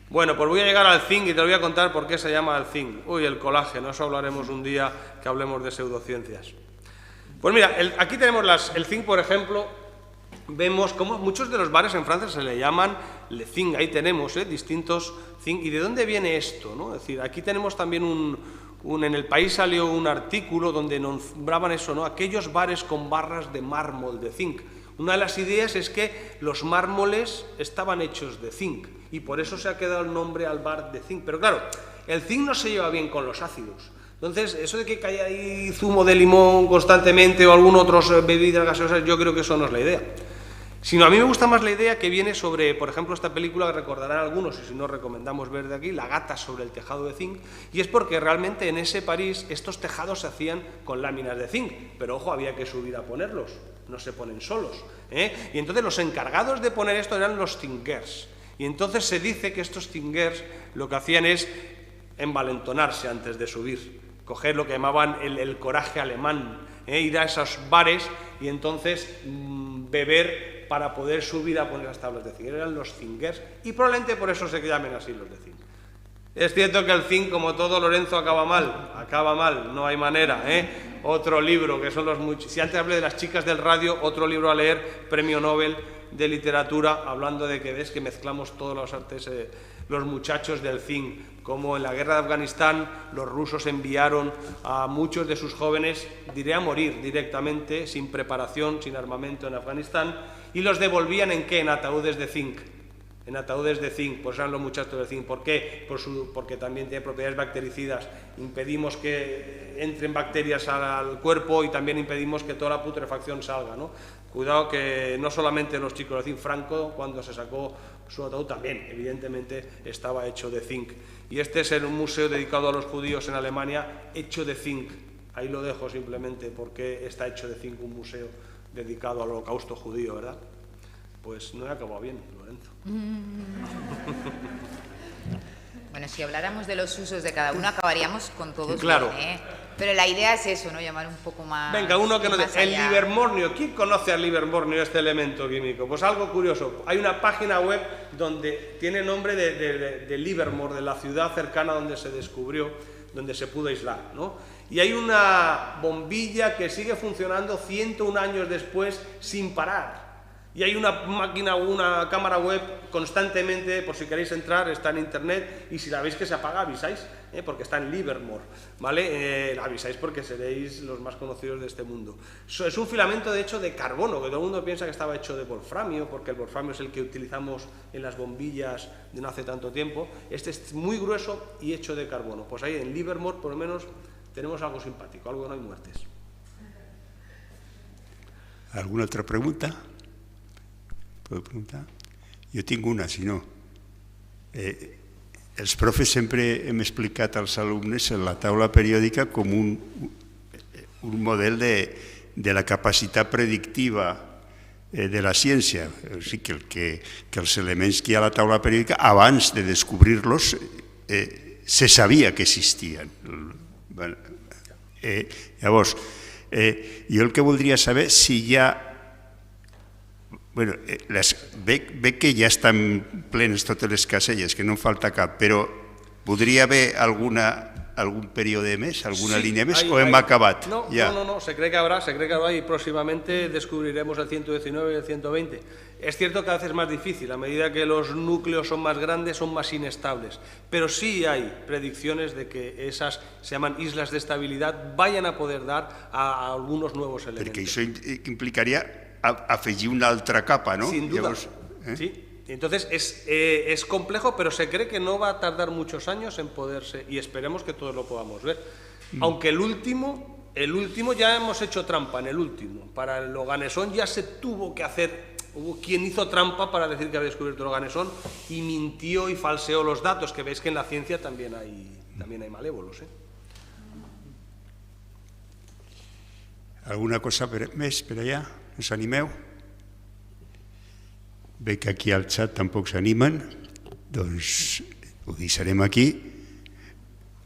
Bueno, pues voy a llegar al zinc y te lo voy a contar por qué se llama el zinc. Uy, el colágeno, eso hablaremos un día que hablemos de pseudociencias. Pues mira, aquí tenemos el zinc, por ejemplo. Vemos cómo muchos de los bares en Francia se le llaman le zinc. Ahí tenemos distintos zinc. ¿Y de dónde viene esto, no? Es decir, aquí tenemos también en El País salió un artículo donde nombraban eso, ¿no? Aquellos bares con barras de mármol de zinc. Una de las ideas es que los mármoles estaban hechos de zinc y por eso se ha quedado el nombre al bar de zinc. Pero claro, el zinc no se lleva bien con los ácidos. Entonces, eso de que haya ahí zumo de limón constantemente o algún otro bebidas gaseosas, yo creo que eso no es la idea. Sino a mí me gusta más la idea que viene sobre, por ejemplo, esta película que recordarán algunos, y si no recomendamos ver de aquí, La gata sobre el tejado de zinc, y es porque realmente en ese París estos tejados se hacían con láminas de zinc, pero ojo, había que subir a ponerlos, no se ponen solos, Y entonces los encargados de poner esto eran los zinguers, y entonces se dice que estos zinguers lo que hacían es envalentonarse antes de subir, coger lo que llamaban el coraje alemán, ir a esos bares y entonces beber para poder subir a poner las tablas de zinc. Eran los zinguers y probablemente por eso se llamen así los de zinc. Es cierto que el zinc, como todo, Lorenzo, acaba mal, no hay manera. Otro libro, que son si antes hablé de las chicas del radio, otro libro a leer, Premio Nobel de Literatura, hablando de que ves que mezclamos todos los artes, los muchachos del zinc, como en la guerra de Afganistán los rusos enviaron a muchos de sus jóvenes, diré a morir directamente, sin preparación, sin armamento en Afganistán, y los devolvían ¿en qué? En ataúdes de zinc. En ataúdes de zinc, pues eran los muchachos de zinc. ¿Por qué? Porque también tiene propiedades bactericidas. Impedimos que entren bacterias al cuerpo y también impedimos que toda la putrefacción salga, ¿no? Cuidado que no solamente los chicos de zinc, Franco, cuando se sacó su ataúd también, evidentemente, estaba hecho de zinc. Y este es un museo dedicado a los judíos en Alemania, hecho de zinc. Ahí lo dejo simplemente porque está hecho de zinc un museo dedicado al holocausto judío, ¿verdad? Pues no he acabado bien, Lorenzo. Bueno, si habláramos de los usos de cada uno, acabaríamos con todos. Claro. Bien, Pero la idea es eso, ¿no? Llamar un poco más. Venga, uno que nos más dice. El allá. livermornio. ¿Quién conoce al livermornio, este elemento químico? Pues algo curioso. Hay una página web donde tiene nombre de Livermore, de la ciudad cercana donde se descubrió, donde se pudo aislar, ¿no? Y hay una bombilla que sigue funcionando 101 años después sin parar. Y hay una máquina, una cámara web constantemente, por si queréis entrar, está en internet, y si la veis que se apaga, avisáis, porque está en Livermore, ¿vale? Avisáis porque seréis los más conocidos de este mundo. Es un filamento, de hecho, de carbono, que todo el mundo piensa que estaba hecho de wolframio, porque el wolframio es el que utilizamos en las bombillas de no hace tanto tiempo. Este es muy grueso y hecho de carbono. Pues ahí en Livermore, por lo menos, tenemos algo simpático, algo que no hay muertes. ¿Alguna otra pregunta? ¿Puedo preguntar? Jo tinc una, si no. Els profes sempre hem explicat als alumnes en la taula periòdica com un model de la capacitat predictiva de la ciència. O sigui, que els elements que hi ha a la taula periòdica, abans de descobrir-los, se sabia que existien. Llavors, jo el que voldria saber si hi ha... Bueno, veig que ja estan plenes totes les caselles, que no en falta cap, però podria haver algun període més, alguna línia més, o hem acabat? No, se cree que habrá y próximamente descubriremos el 119 y el 120. Es cierto que a veces es más difícil, a medida que los núcleos son más grandes, son más inestables, pero sí hay predicciones de que esas, se llaman islas de estabilidad, vayan a poder dar a algunos nuevos elementos. Perquè això implicaria afegir una altra capa, ¿no? Sin duda, sí. Entonces es complejo, pero se cree que no va a tardar muchos años en poderse, y esperemos que todos lo podamos ver. Aunque el último ya hemos hecho trampa en el último. Para el Oganesson ya se tuvo que hacer, hubo quien hizo trampa para decir que había descubierto el Oganesson y mintió y falseó los datos, que veis que en la ciencia también hay malévolos, Alguna cosa més per allà? Us animeu? Veig que aquí al xat tampoc s'animen, doncs ho deixarem aquí.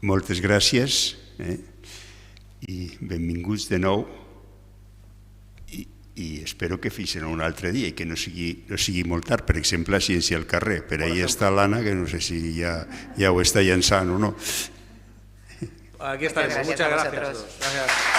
Moltes gràcies i benvinguts de nou i espero que fixen un altre dia i que no sigui molt tard, per exemple, a Ciència al carrer. Per ahí està l'Anna, que no sé si ja ho està llançant o no. Aquí estaremos. Muchas gracias. Gracias.